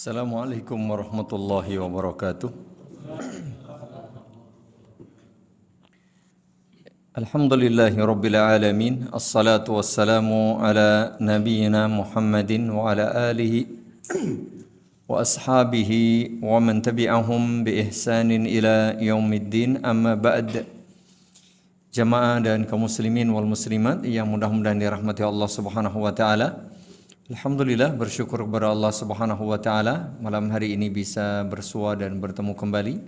Assalamualaikum warahmatullahi wabarakatuh. Alhamdulillahi rabbil alamin. Assalatu wassalamu ala nabiyyina Muhammadin wa ala alihi wa ashabihi wa man tabi'ahum bi ihsanin ila yaumiddin. Amma ba'd. Jamaah dan kaum muslimin wal muslimat yang mudah-mudahan dirahmati Allah Subhanahu wa taala. Alhamdulillah, bersyukur kepada Allah Subhanahu wa taala malam hari ini bisa bersua dan bertemu kembali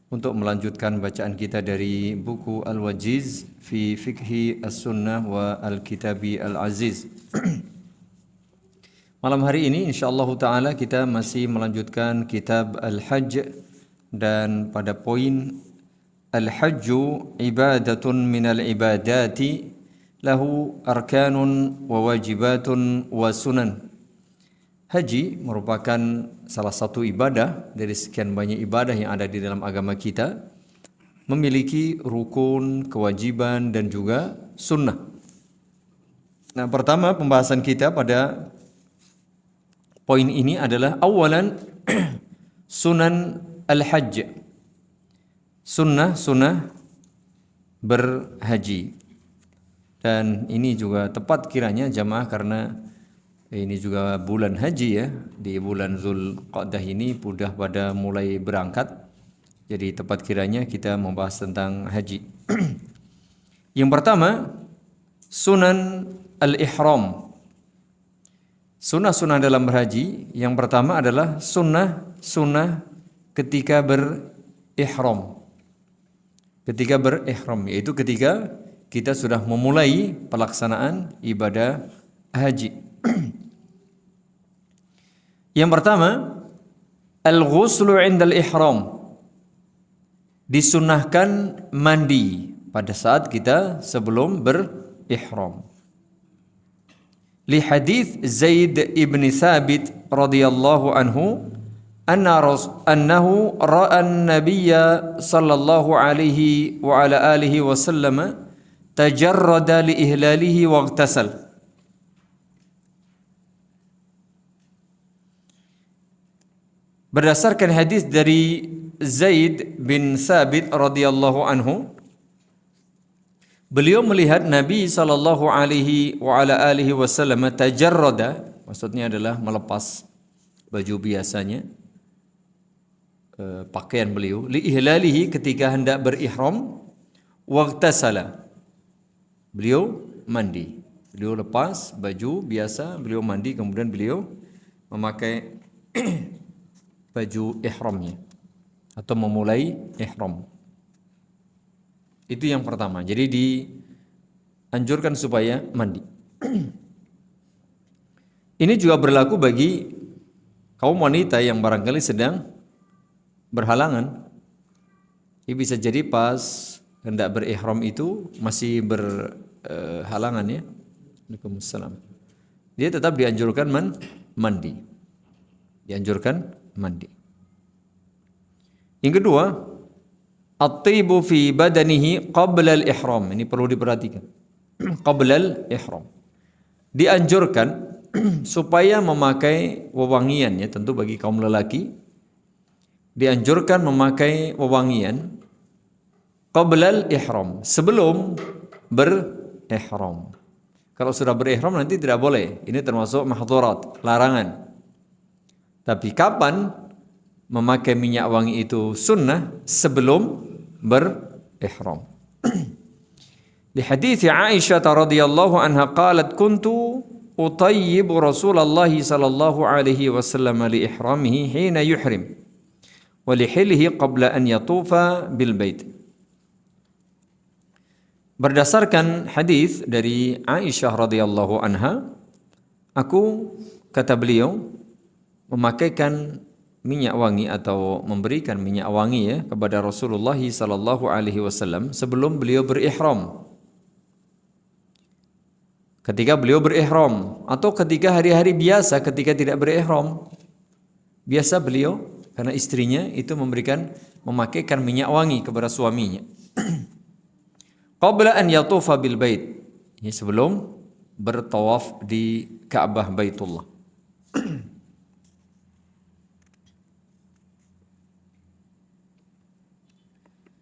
untuk melanjutkan bacaan kita dari buku Al-Wajiz fi Fiqhi As-Sunnah wa Al-Kitabi Al-Aziz. Malam hari ini insyaallah taala kita masih melanjutkan kitab Al-Hajj, dan pada poin Al-Hajju ibadatun minal ibadati lahu arkanun wa wajibatun wa sunan. Haji merupakan salah satu ibadah dari sekian banyak ibadah yang ada di dalam agama kita, memiliki rukun, kewajiban dan juga sunnah. Nah, pertama pembahasan kita pada poin ini adalah awalan sunan al-hajj. Sunnah berhaji. Dan ini juga tepat kiranya jamaah karena ini juga bulan haji ya. Di bulan Zulqa'dah ini sudah pada mulai berangkat. Jadi tepat kiranya kita membahas tentang haji. Yang pertama, sunan al-ihram. Sunnah-sunnah dalam berhaji. Yang pertama adalah sunnah ketika berihram. Ketika berihram, yaitu ketika kita sudah memulai pelaksanaan ibadah haji. Yang pertama, al-ghuslu 'indal ihram. Disunnahkan mandi pada saat kita sebelum berihram. Li hadits Zaid ibn Thabit radhiyallahu anhu annahu ra'a an-nabiyya sallallahu alaihi wa ala alihi wasallam tajarrada li ihlalihi waghtasal. Berdasarkan hadis dari Zaid bin Thabit radhiyallahu anhu, beliau melihat Nabi sallallahu alaihi wa ala alihi wasallam tajarrada, maksudnya adalah melepas baju biasanya, pakaian beliau, li ihlalihi ketika hendak berihram, waghtasala. Beliau mandi. Beliau lepas baju biasa, beliau mandi, kemudian beliau memakai baju ihramnya atau memulai ihram. Itu yang pertama. Jadi dianjurkan supaya mandi. Ini juga berlaku bagi kaum wanita yang barangkali sedang berhalangan. Ini bisa jadi pas hendak berihram itu masih berhalangan ya. Waalaikumsalam. Dia tetap dianjurkan mandi. Dianjurkan mandi. Yang kedua, at-tibu fi badanihi qabla al-ihram. Ini perlu diperhatikan. Qabla al-ihram. Dianjurkan supaya memakai wewangian ya, tentu bagi kaum lelaki dianjurkan memakai wewangian qablal ihram, sebelum berihram. Kalau sudah berihram nanti tidak boleh. Ini termasuk mahdhurat, larangan. Tapi kapan memakai minyak wangi itu sunnah? Sebelum berihram. Di hadits Aisyah radhiyallahu anha qalat kuntu utayyibu Rasulullah sallallahu alaihi wasallam li ihramihi hina yuhrim wa li hilihi qabla an yatufa bil bait. Berdasarkan hadis dari Aisyah radhiyallahu anha, aku, kata beliau, memakaikan minyak wangi atau memberikan minyak wangi ya kepada Rasulullah sallallahu alaihi wasallam sebelum beliau berihram. Ketika beliau berihram atau ketika hari-hari biasa ketika tidak berihram, biasa beliau karena istrinya itu memakaikan minyak wangi kepada suaminya. Qabla an yatufa bil bait. Ini sebelum bertawaf di Ka'bah Baitullah.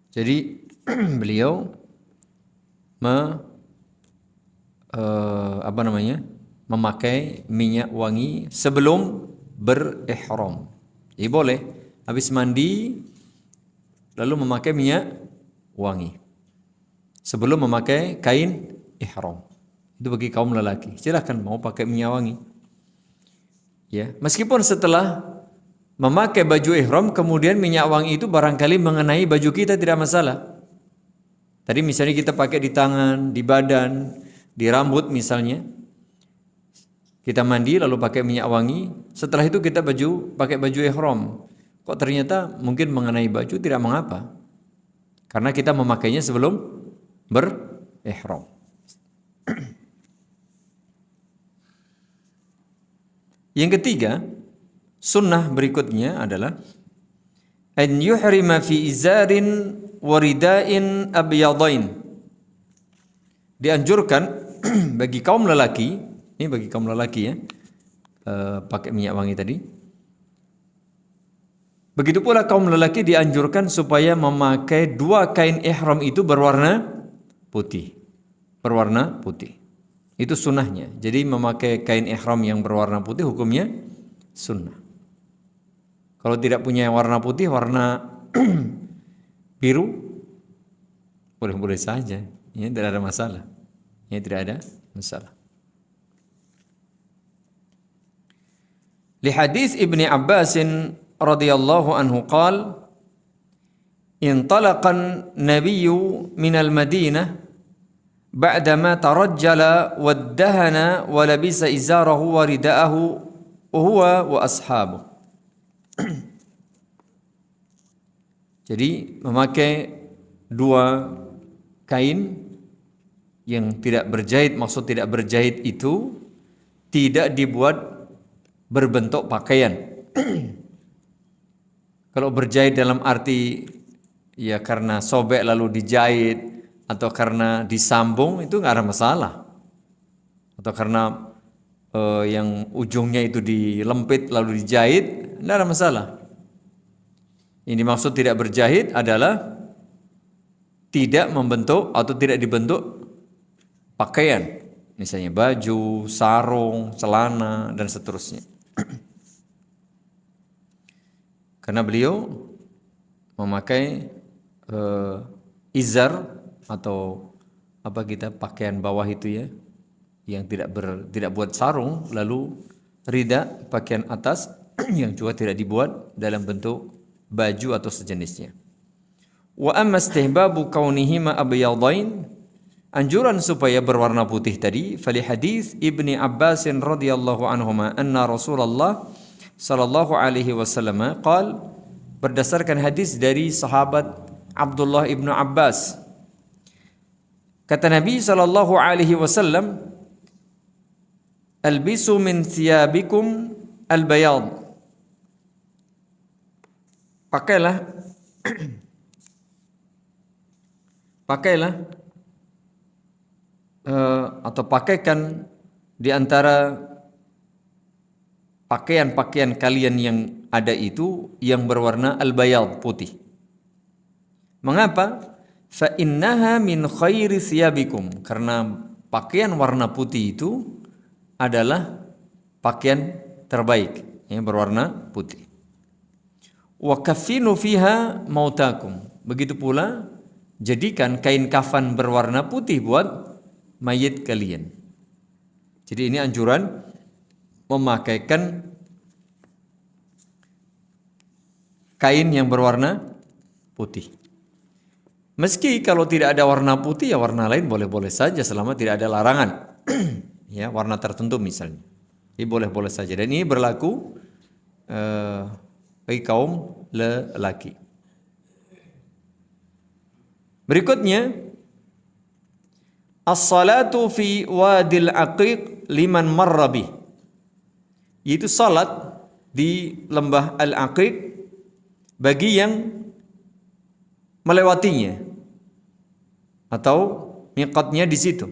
Jadi beliau memakai minyak wangi sebelum berihram. Jadi boleh habis mandi lalu memakai minyak wangi sebelum memakai kain ihram. Itu bagi kaum lelaki. Silakan mau pakai minyak wangi. Ya, meskipun setelah memakai baju ihram kemudian minyak wangi itu barangkali mengenai baju kita tidak masalah. Tadi misalnya kita pakai di tangan, di badan, di rambut misalnya. Kita mandi lalu pakai minyak wangi, setelah itu kita pakai baju ihram. Kok ternyata mungkin mengenai baju tidak mengapa. Karena kita memakainya sebelum berihram. Yang ketiga, sunnah berikutnya adalah an yuhrima fi izarin waridain abyadain. Dianjurkan bagi kaum lelaki, ini bagi kaum lelaki ya, pakai minyak wangi tadi. Begitu pula kaum lelaki dianjurkan supaya memakai dua kain ihram itu berwarna putih. Berwarna putih. Itu sunnahnya. Jadi memakai kain ihram yang berwarna putih hukumnya sunnah. Kalau tidak punya yang warna putih, warna biru, boleh-boleh saja. Ya, tidak ada masalah. Ya, tidak ada masalah. Li hadis Ibni Abbas radhiyallahu anhu qala intalaqan nabiyyu minal Madinah ba'dama tarajjala waddahana wa labisa izarahu wa ridaahu huwa wa ashabuh. Jadi memakai dua kain yang tidak berjahit, maksud tidak berjahit itu tidak dibuat berbentuk pakaian. Kalau berjahit dalam arti ya karena sobek lalu dijahit atau karena disambung itu nggak ada masalah. Atau karena yang ujungnya itu dilempit lalu dijahit, nggak ada masalah. Ini maksud tidak berjahit adalah tidak membentuk atau tidak dibentuk pakaian, misalnya baju, sarung, celana dan seterusnya. Karena beliau memakai izar atau apa kita pakaian bawah itu ya, yang tidak buat sarung, lalu rida pakaian atas yang juga tidak dibuat dalam bentuk baju atau sejenisnya. Wa amma istihbabu kaunihima abyadain, anjuran supaya berwarna putih tadi, fali hadis Ibni Abbas radhiyallahu anhuma anna Rasulullah sallallahu alaihi wasallam qala, berdasarkan hadis dari sahabat Abdullah ibnu Abbas, kata Nabi sallallahu alaihi wasallam, albisu min thiyabikum albayad, pakailah atau pakaikan di antara pakaian-pakaian kalian yang ada itu yang berwarna al-bayad, putih. Mengapa? Fa innaha min khairi thiyabikum, karena pakaian warna putih itu adalah pakaian terbaik yang berwarna putih. Wa kaffinu fiha mautakum, begitu pula jadikan kain kafan berwarna putih buat mayit kalian. Jadi ini anjuran memakaikan kain yang berwarna putih. Meski kalau tidak ada warna putih ya warna lain boleh-boleh saja selama tidak ada larangan. Ya, warna tertentu misalnya. Ini boleh-boleh saja dan ini berlaku bagi kaum lelaki. Berikutnya, as-salatu fi wadil aqiq liman marra bih, yaitu salat di lembah Al-Aqiq bagi yang melewatinya atau miqatnya di situ,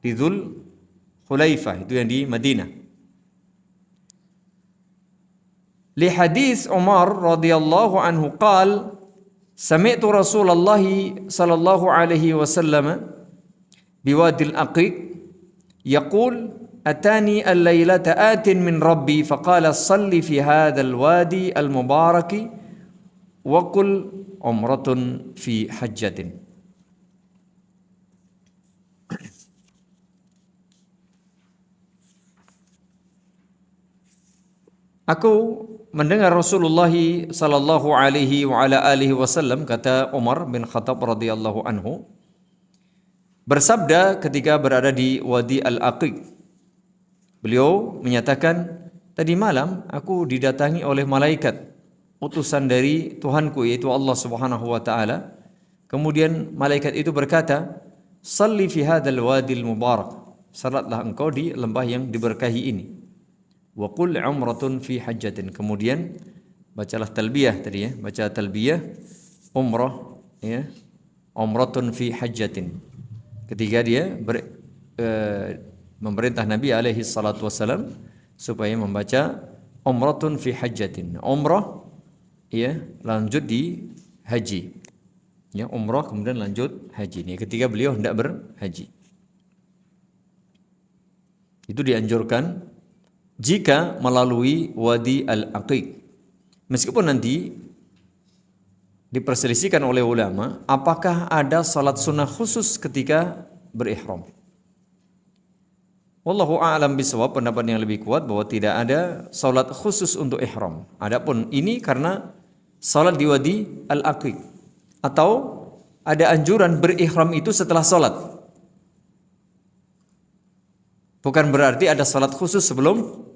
di Dzul Khulaifah, itu yang di Madinah. Li hadis Umar radhiyallahu anhu qala Sami'tu Rasulullah sallallahu alaihi wasallam biwadil aqiq yaqul atani al-lailata atin min rabbi faqala salli fi hadzal wadi al-mubarak wa qul umratun fi hajjatin. Aku mendengar Rasulullah sallallahu alaihi wa ala alihi wasallam, kata Umar bin Khattab radhiyallahu anhu, bersabda ketika berada di Wadi Al-Aqiq. Beliau menyatakan, tadi malam aku didatangi oleh malaikat, utusan dari Tuhanku yaitu Allah Subhanahu wa taala. Kemudian malaikat itu berkata, "Shalli fi hadzal wadil mubarak." Salatlah engkau di lembah yang diberkahi ini. Wa qul umratun fi hajjatin. Kemudian bacalah talbiyah tadi ya, baca talbiyah umrah ya, umratun fi hajjatin. Ketika dia memerintah Nabi alaihi salatu wasalam supaya membaca umratun fi hajjatin. Umrah ya, lanjut di haji. Ya, umrah kemudian lanjut haji. Ini ketika beliau hendak berhaji. Itu dianjurkan jika melalui Wadi Al-Aqiq. Meskipun nanti diperselisihkan oleh ulama, apakah ada salat sunnah khusus ketika berihram. Wallahu a'lam bishawab, pendapat yang lebih kuat bahwa tidak ada salat khusus untuk ihram. Adapun ini karena salat di Wadi Al-Aqiq, atau ada anjuran berihram itu setelah salat. Bukan berarti ada salat khusus sebelum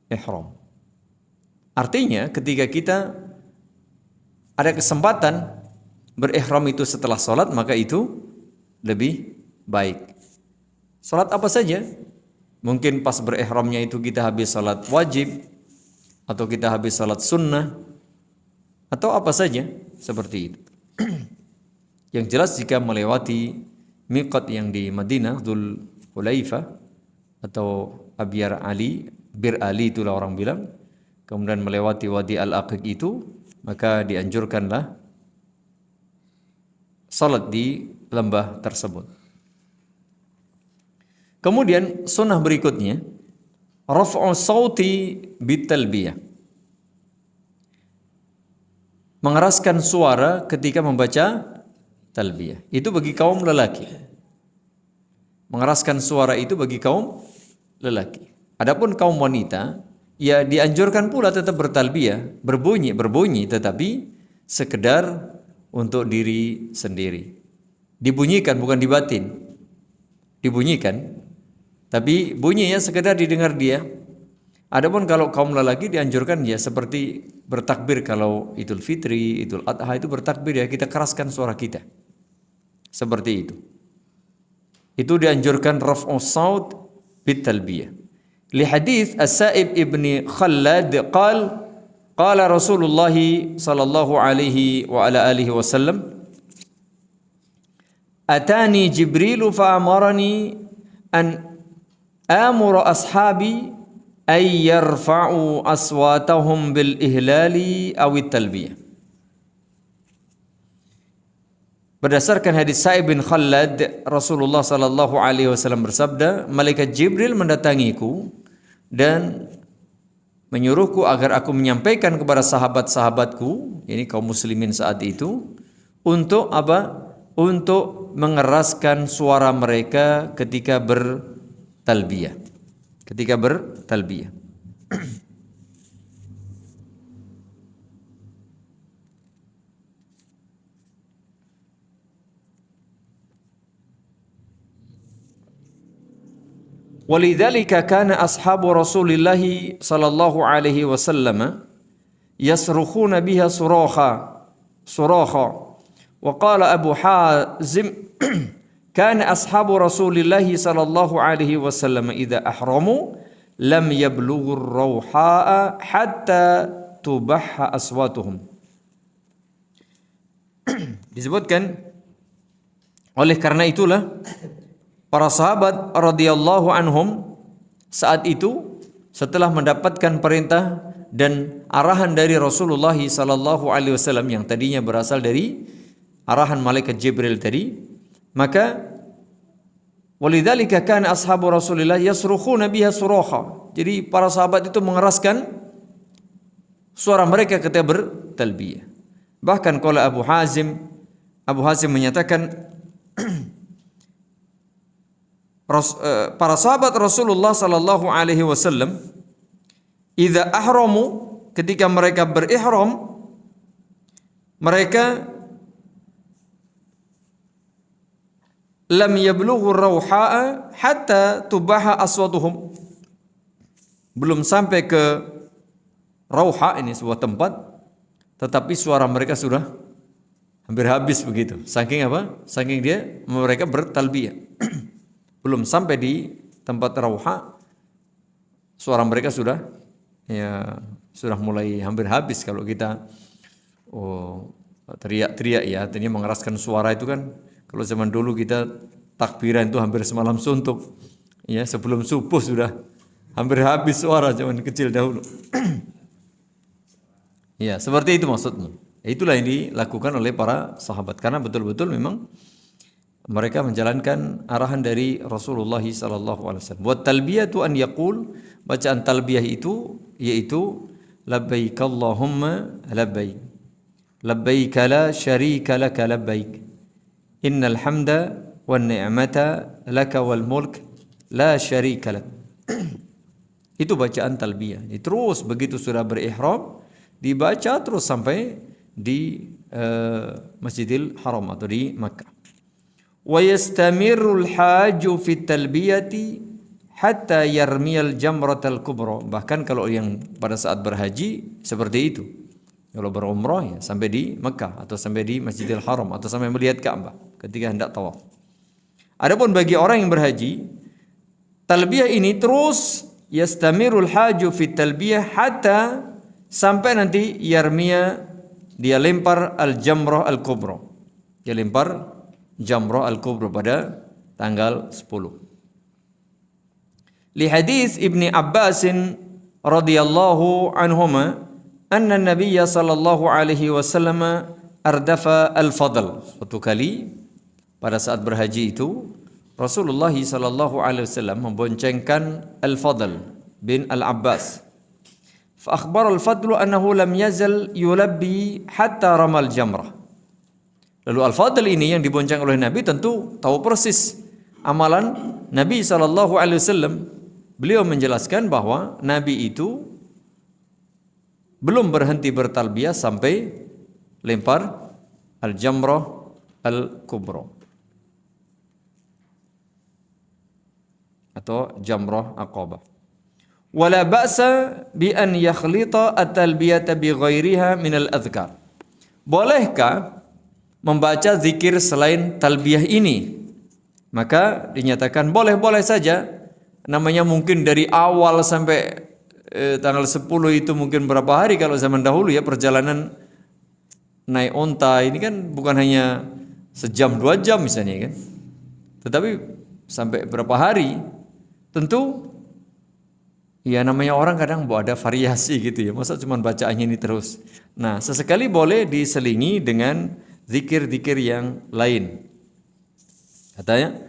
ihram. Artinya ketika kita ada kesempatan berihram itu setelah salat, maka itu lebih baik. Salat apa saja? Mungkin pas berihramnya itu kita habis salat wajib, atau kita habis salat sunnah, atau apa saja seperti itu. Yang jelas jika melewati miqat yang di Madinah, Dzul Hulaifah atau Abyar Ali, Bir Ali itulah orang bilang, kemudian melewati Wadi Al-Aqiq itu, maka dianjurkanlah salat di lembah tersebut. Kemudian sunnah berikutnya, raf'u sauti bitalbiyah. Mengeraskan suara ketika membaca talbiyah. Itu bagi kaum lelaki. Mengeraskan suara itu bagi kaum lelaki. Adapun kaum wanita, ya dianjurkan pula tetap bertalbiyah, berbunyi tetapi sekedar untuk diri sendiri. Dibunyikan bukan dibatin. Dibunyikan, tapi bunyinya sekedar didengar dia. Adapun kalau kaum lelaki dianjurkan ya seperti bertakbir kalau Idul Fitri, Idul Adha itu bertakbir ya, kita keraskan suara kita. Seperti itu. Itu dianjurkan raf'u saut bitalbiyah. Li hadits As-Sa'ib ibni Khallad qala Rasulullah sallallahu alaihi wa ala alihi wasallam atani Jibril fa amarani an amura ashabi ay yarfa'u aswatahum bil ihlali aw talbiyah. Berdasarkan hadis Sa'ib bin Khallad, Rasulullah sallallahu alaihi wasallam bersabda, malaikat Jibril mendatangiku dan menyuruhku agar aku menyampaikan kepada sahabat-sahabatku, ini kaum muslimin saat itu, untuk apa? Untuk mengeraskan suara mereka ketika bertalbiyah. Ketika bertalbiyah. Walidzalika kana ashabu Rasulillah sallallahu alaihi wasallam yasrukhuna biha suraha wa qala Abu Hazim kana ashabu Rasulillah sallallahu alaihi wasallam idza ahramu lam yablughu ar-rauha hatta tubahha aswatuhum. Disebutkan, oleh karena itulah para sahabat radhiyallahu anhum saat itu setelah mendapatkan perintah dan arahan dari Rasulullah sallallahu alaihi wasallam yang tadinya berasal dari arahan malaikat Jibril tadi, maka walidzalika kana ashabu Rasulillah yasrukhuna biha suraha. Jadi para sahabat itu mengeraskan suara mereka ketika bertalbiyah. Bahkan qala Abu Hazim menyatakan para sahabat Rasulullah sallallahu alaihi wasallam idza ahramu, ketika mereka berihram, mereka lam yablughu rauha'a hatta tubaha aswatuhum, belum sampai ke rauha, ini sebuah tempat, tetapi suara mereka sudah hampir habis begitu. Saking apa? Saking dia mereka bertalbiyah. Belum sampai di tempat rauha, suara mereka sudah mulai hampir habis. Kalau kita teriak-teriak ya, artinya mengeraskan suara itu kan, kalau zaman dulu kita takbiran itu hampir semalam suntuk. Ya, sebelum subuh sudah hampir habis suara zaman kecil dahulu. Ya, seperti itu maksudnya. Itulah yang dilakukan oleh para sahabat karena betul-betul memang mereka menjalankan arahan dari Rasulullah sallallahu alaihi wasallam. Wa talbiyatu an yaqul, bacaan talbiyah itu yaitu labbaik Allahumma labbaik. Labbaik la syarika laka labbaik. Innal hamda wan ni'mata laka wal mulk la syarika lak. Itu bacaan talbiyah. Terus begitu sudah berihram dibaca terus sampai di Masjidil Haram atau di Makkah. Wa yastamirul haju fi talbiyati hatta yarmiyal jamratal kubra. Bahkan kalau yang pada saat berhaji seperti itu. Kalau berumrah ya sampai di Mekah atau sampai di Masjidil Haram atau sampai melihat Ka'bah ketika hendak tawaf. Adapun bagi orang yang berhaji, talbiyah ini terus yastamirul haju fi talbiyah hatta sampai nanti yarmiya, dia lempar al-jamrah al-kubra. Dia lempar Jamrah al-Kubra pada tanggal 10. Li hadis Ibni Abbas radhiyallahu anhuma anna Nabiy sallallahu alaihi wasallam ardafa al-Fadl. Suatu kali pada saat berhaji itu Rasulullah sallallahu alaihi wasallam memboncengkan Al-Fadl bin Al-Abbas. Fa akhbara Al-Fadl annahu lam yazal yulabbi hatta ramal jamrah. Lalu Al-Fadl ini yang dibonceng oleh Nabi tentu tahu persis amalan Nabi SAW. Beliau menjelaskan bahwa Nabi itu belum berhenti bertalbiyah sampai lempar al-jamrah al-kubra atau jamrah aqabah. Wala ba'sa bi an yakhlita at-talbiyata bi ghairiha min al-adhkar. Bolehkah membaca zikir selain talbiyah ini? Maka dinyatakan boleh-boleh saja. Namanya mungkin dari awal sampai tanggal 10 itu mungkin berapa hari kalau zaman dahulu ya, perjalanan naik onta ini kan bukan hanya sejam 2 jam misalnya kan, tetapi sampai berapa hari. Tentu ya namanya orang kadang ada variasi gitu ya, masa cuma bacaannya ini terus. Nah, sesekali boleh diselingi dengan zikir-zikir yang lain. Katanya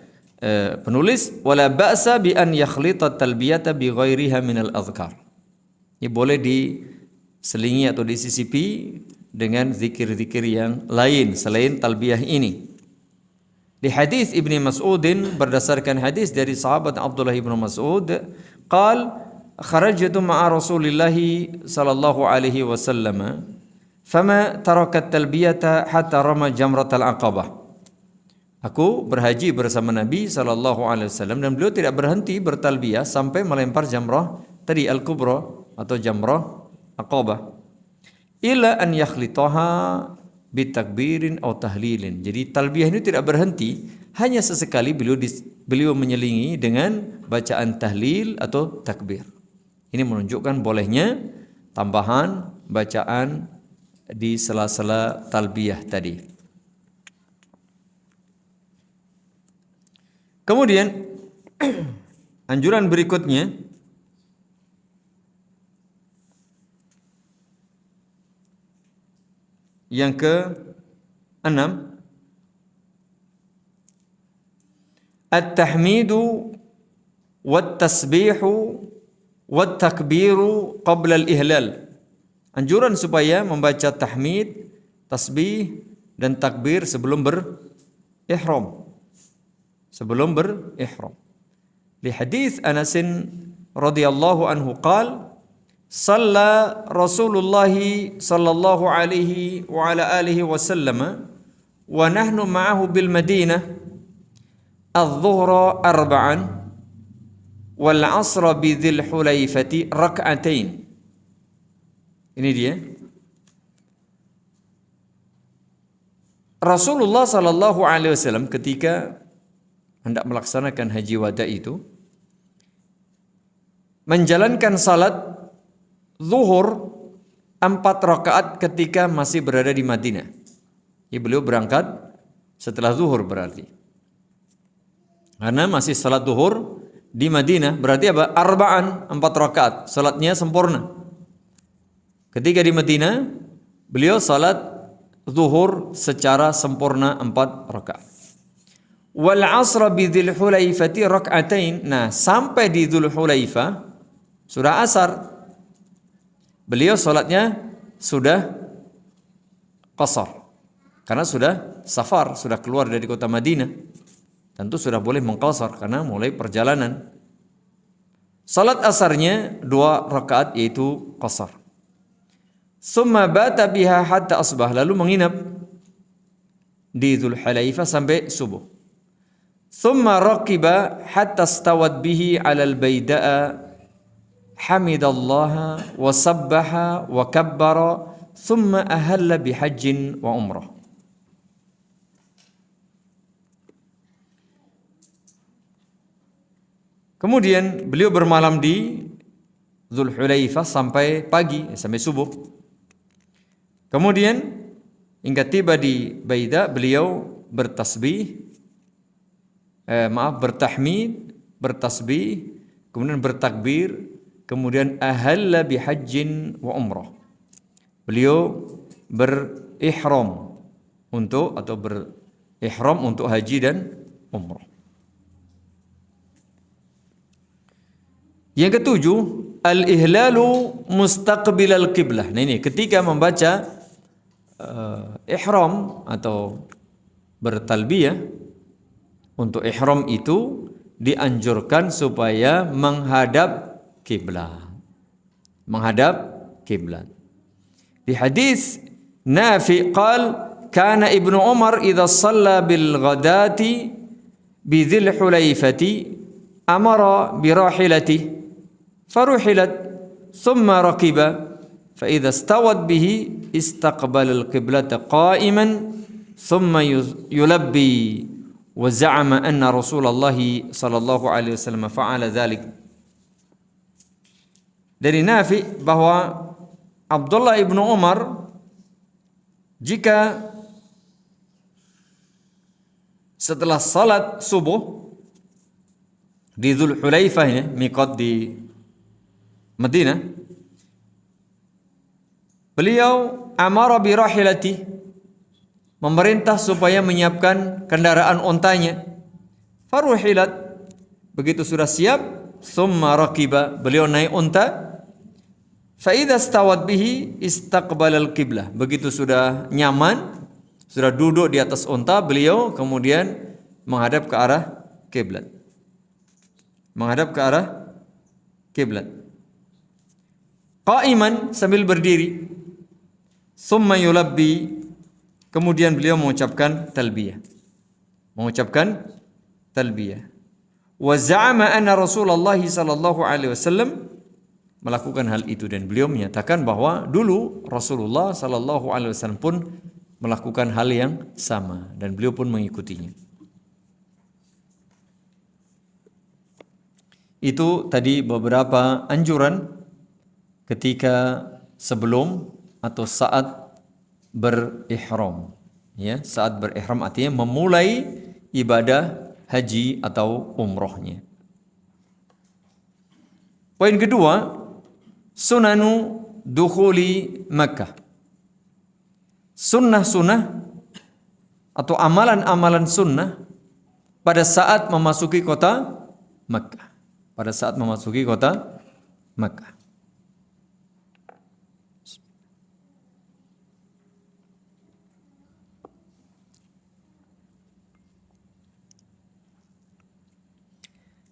penulis wala ba'sa bi an yakhlita talbiyata bi ghairiha min al-adhkar. Ini boleh diselingi atau disisipi dengan zikir-zikir yang lain selain talbiyah ini. Di hadis Ibni Mas'udin, berdasarkan hadis dari sahabat Abdullah ibn Mas'ud, qal kharajtu ma'a Rasulillah sallallahu alaihi wasallam fama tarakat talbiyata hatta rama jamratal aqabah. Aku berhaji bersama Nabi sallallahu alaihi wasallam dan beliau tidak berhenti bertalbiyah sampai melempar jamrah tadi al-kubra atau jamrah aqabah. Ila an yakhlitaha bitakbirin atau tahlilin. Jadi talbiyah ini tidak berhenti, hanya sesekali beliau menyelingi dengan bacaan tahlil atau takbir. Ini menunjukkan bolehnya tambahan bacaan di sela-sela talbiyah tadi. Kemudian anjuran berikutnya Yang ke-6, at-tahmidu wat-tasbihu wat-takbiru qabla al-ihlal. Anjuran supaya membaca tahmid, tasbih dan takbir sebelum berihram. Sebelum berihram. Li hadis Anas radhiyallahu anhu qala Shalla Rasulullah sallallahu alaihi wa ala alihi wasallam wa nahnu ma'ahu bil Madinah adh-dhuhra arba'an wal 'asra bi Dzil Hulaifati rak'atain. Ini dia. Rasulullah sallallahu alaihi wasallam ketika hendak melaksanakan haji wada itu menjalankan salat zuhur 4 rakaat ketika masih berada di Madinah. Ya, beliau berangkat setelah zuhur berarti. Karena masih salat zuhur di Madinah berarti apa? Arba'an, 4 rakaat. Salatnya sempurna. Ketika di Madinah beliau salat zuhur secara sempurna 4 rakaat. Wal 'asra bi Dzil Hulaifati rak'atain. Nah, sampai di Dzul Hulaifah sudah asar. Beliau salatnya sudah qasar. Karena sudah safar, sudah keluar dari kota Madinah. Tentu sudah boleh mengqasar karena mulai perjalanan. Salat asarnya 2 rakaat yaitu qasar. Summa bata biha hatta asbah, lalu menginap di Dzul Hulaifah sampai subuh. Summa raqiba hatta stawat bihi 'alal bayda'a hamidallaha wa sabbaha wa kabbara thumma ahalla bihajjin wa umrah. Kemudian beliau bermalam di Dzul Hulaifah sampai pagi, sampai subuh. Kemudian hingga tiba di Baida beliau bertahmid, bertasbih, kemudian bertakbir, kemudian ahalla bihajjin wa umrah. Beliau berihram untuk haji dan umrah. Yang ketujuh, al-ihlalu mustaqbil al-qiblah. Nah ini ketika membaca ihram atau bertalbiyah, untuk ihram itu dianjurkan supaya menghadap kiblat. Menghadap kiblat. Di hadis Nafi qal kana Ibnu Umar idza shalla bil ghadati bi Dzil Hulaifati amara bi rahilatihi faruhilat thumma raqiba fa idza stawat bihi istaqbala al qiblata qa'iman thumma yulabbi wa za'ama anna Rasulullah sallallahu alaihi wasallam fa'ala dzalik. Dari Nafi bahwa Abdullah ibnu Umar jika setelah salat subuh di Dzul Hulaifah, ini miqat di Madinah, beliau amara bi rahilati, memerintah supaya menyiapkan kendaraan ontanya. Faruhilat, begitu sudah siap, summa raqiba, beliau naik unta. Fa idza stawat bihi istaqbalal qiblah, begitu sudah nyaman, sudah duduk di atas unta, beliau kemudian menghadap ke arah kiblat. Menghadap ke arah kiblat. Qa'iman, sambil berdiri. Summa yulabbi, kemudian beliau mengucapkan talbiyah. Wa za'ama anna Rasulullah sallallahu alaihi wasallam melakukan hal itu, dan beliau menyatakan bahwa dulu Rasulullah sallallahu alaihi wasallam pun melakukan hal yang sama dan beliau pun mengikutinya. Itu tadi beberapa anjuran ketika sebelum atau saat berihram. Ya, saat berihram artinya memulai ibadah haji atau umrohnya. Poin kedua, sunanu dukhuli Makkah. sunnah-sunnah atau amalan-amalan sunnah pada saat memasuki kota Makkah. Pada saat memasuki kota Makkah.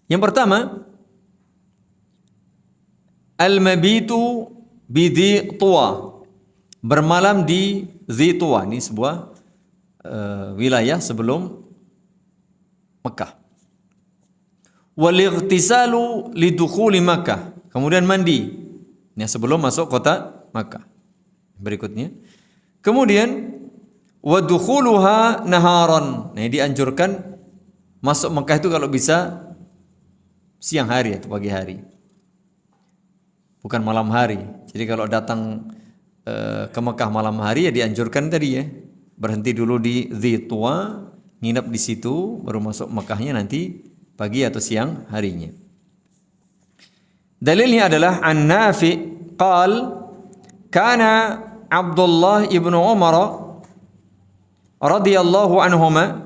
Yang pertama, al-mabitu bidhi tuwa, bermalam di Dhi Tuwa. Ini sebuah wilayah sebelum Mekah. Wal-ightisalu lidukhuli Makkah, kemudian mandi. Ini sebelum masuk kota Makkah. Berikutnya. Kemudian wadukhuluha naharan. Nah, dianjurkan masuk Mekah itu kalau bisa siang hari atau pagi hari. Bukan malam hari. Jadi kalau datang ke Mekah malam hari ya dianjurkan tadi ya, berhenti dulu di Dhi Tuwa, nginap di situ, baru masuk Mekahnya nanti pagi atau siang harinya. Dalilnya adalah an Nafi qal kana Abdullah ibnu Umar radhiyallahu anhuma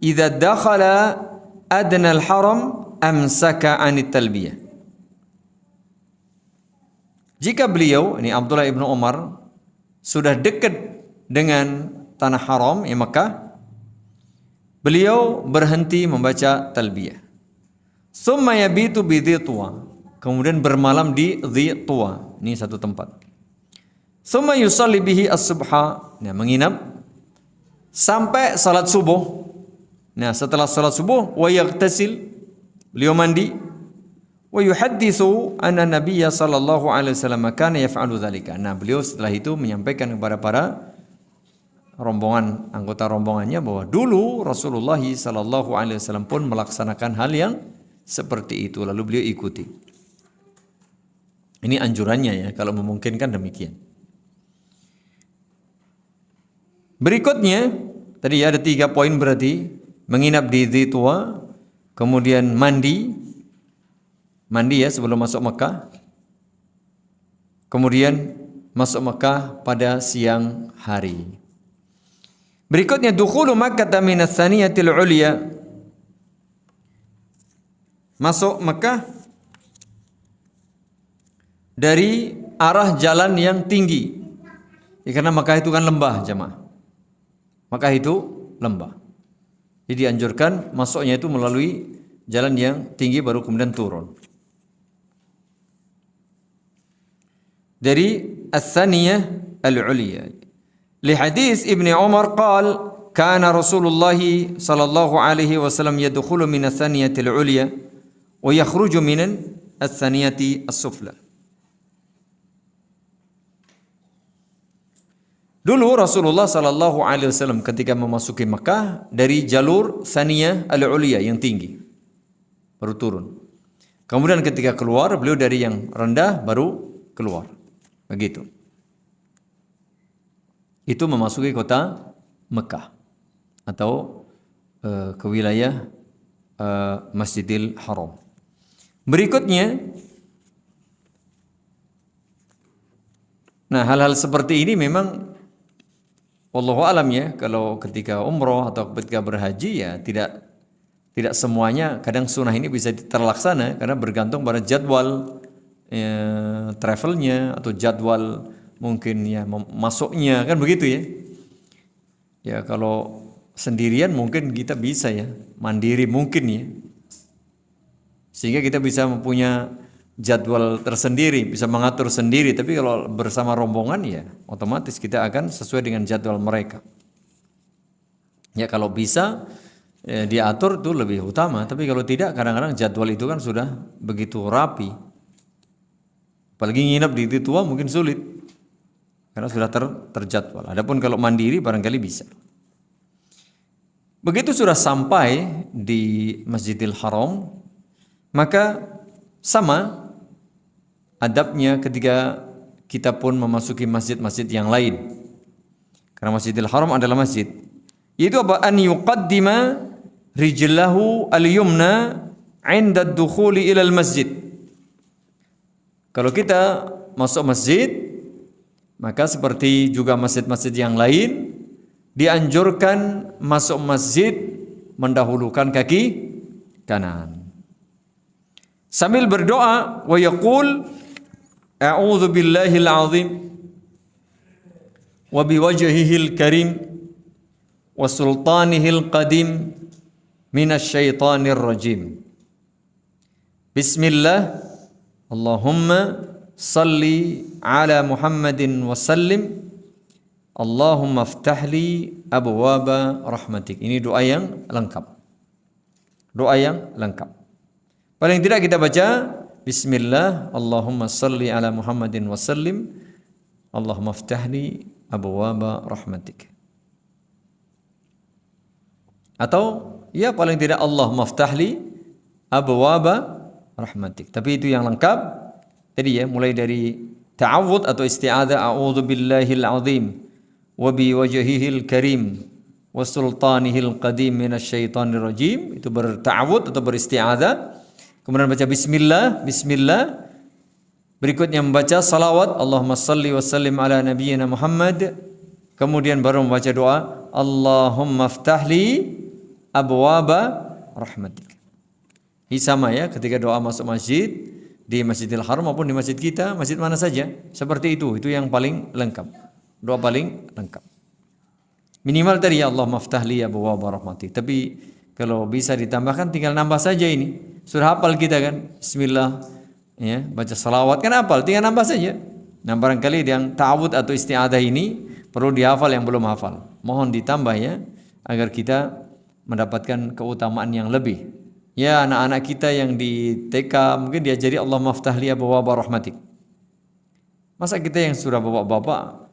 idza dakhala adna al-haram amsaka 'anit talbiyah. Jika beliau, ini Abdullah ibnu Umar, sudah dekat dengan tanah haram, Mekah, beliau berhenti membaca talbiyah. Summa yabitu bi Dhi Tuwa, kemudian bermalam di Dhi Tuwa. Ini satu tempat. Summa yusalli bihi as-subha, nah, menginap sampai salat subuh. Nah, setelah salat subuh, wa yaghtasil, beliau mandi. Wa yuhadditsu anna Nabiyya sallallahu alaihi wasallam kana yaf'alu dzalika. Nah, beliau setelah itu menyampaikan kepada para rombongan, anggota rombongannya, bahwa dulu Rasulullah sallallahu alaihi wasallam pun melaksanakan hal yang seperti itu, lalu beliau ikuti. Ini anjurannya ya, kalau memungkinkan demikian. Berikutnya, tadi ada 3 poin berarti, menginap di Dhi Tuwa, kemudian mandi ya sebelum masuk Mekah, kemudian masuk Mekah pada siang hari. Berikutnya dukhulu Makkah min ats-tsaniyatil 'ulya, masuk Mekah dari arah jalan yang tinggi. Ya, karena Mekah itu kan lembah, jemaah. Mekah itu lembah. Jadi dianjurkan masuknya itu melalui jalan yang tinggi baru kemudian turun. Dari ats-tsaniyah al-'ulya. Li hadis Ibnu Umar qala kana Rasulullah sallallahu alaihi wasallam yadkhulu min ats-tsaniyati al-'ulya wa yakhruju min ats-tsaniyati as-sufla. Dulu Rasulullah sallallahu alaihi wasallam ketika memasuki Mekah dari jalur tsaniyah al-'ulya yang tinggi baru turun. Kemudian ketika keluar beliau dari yang rendah baru keluar. Begitu. Itu memasuki kota Mekah atau ke wilayah Masjidil Haram. Berikutnya, nah hal-hal seperti ini memang wallahu alam ya, kalau ketika umroh atau ketika berhaji ya tidak semuanya, kadang sunnah ini bisa terlaksana karena bergantung pada jadwal travelnya atau jadwal mungkin ya masuknya, kan begitu ya. Ya kalau sendirian mungkin kita bisa ya mandiri mungkin ya, sehingga kita bisa mempunyai jadwal tersendiri, bisa mengatur sendiri. Tapi kalau bersama rombongan ya otomatis kita akan sesuai dengan jadwal mereka. Ya kalau bisa diatur itu lebih utama. Tapi kalau tidak, kadang-kadang jadwal itu kan sudah begitu rapi. Apalagi nginap di Dhi Tuwa mungkin sulit karena sudah terjadwal. Adapun kalau mandiri barangkali bisa. Begitu sudah sampai di Masjidil Haram, maka sama adabnya ketika kita pun memasuki masjid-masjid yang lain. Karena Masjidil Haram adalah masjid. Yaitu apa? An yuqaddima rijlahu al-yumna 'inda ad-dukhuli ila al-masjid. Kalau kita masuk masjid, Maka seperti juga masjid-masjid yang lain, dianjurkan masuk masjid mendahulukan kaki kanan. Sambil berdoa, wa yaqul a'udzu billahil azim wa biwajhihil karim wa sultanihil qadim minasyaitonir rajim. Bismillah, Allahumma salli ala Muhammadin wa sallim, Allahumma aftahli abwaba rahmatik. Ini doa yang lengkap. Doa yang lengkap. Paling tidak kita baca Bismillah, Allahumma salli ala Muhammadin wa sallim, Allahumma aftahli abwaba rahmatik. Atau ya paling tidak Allahumma aftahli abwaba rahmatik. Tapi itu yang lengkap. Tadi ya, mulai dari ta'awud atau isti'adzah, a'udzu billahil azim wa bi wajhihil karim wa sultanihil qadim minasyaitonir rajim. Itu berta'awud atau beristi'adzah. Kemudian baca bismillah, bismillah. Berikutnya membaca salawat, Allahumma salli wa sallim ala nabiyyina Muhammad. Kemudian baru membaca doa, Allahumma aftahli abwaba rahmatik. Ini sama ya, ketika doa masuk masjid, di Masjidil Haram maupun di masjid kita, masjid mana saja, seperti itu yang paling lengkap. Doa paling lengkap. Minimal tadi ya Allah maftahli abwaaba rahmati. Tapi kalau bisa ditambahkan tinggal nambah saja ini. Sudah hafal kita kan? Bismillah, ya, baca salawat kan hafal, tinggal nambah saja. Nah, barangkali yang ta'awud atau isti'adzah ini perlu dihafal yang belum hafal. Mohon ditambah ya, agar kita mendapatkan keutamaan yang lebih. Ya, anak-anak kita yang di TK mungkin diajari Allah maftahli abwaaba rahmatik. Masa kita yang sudah bapak-bapak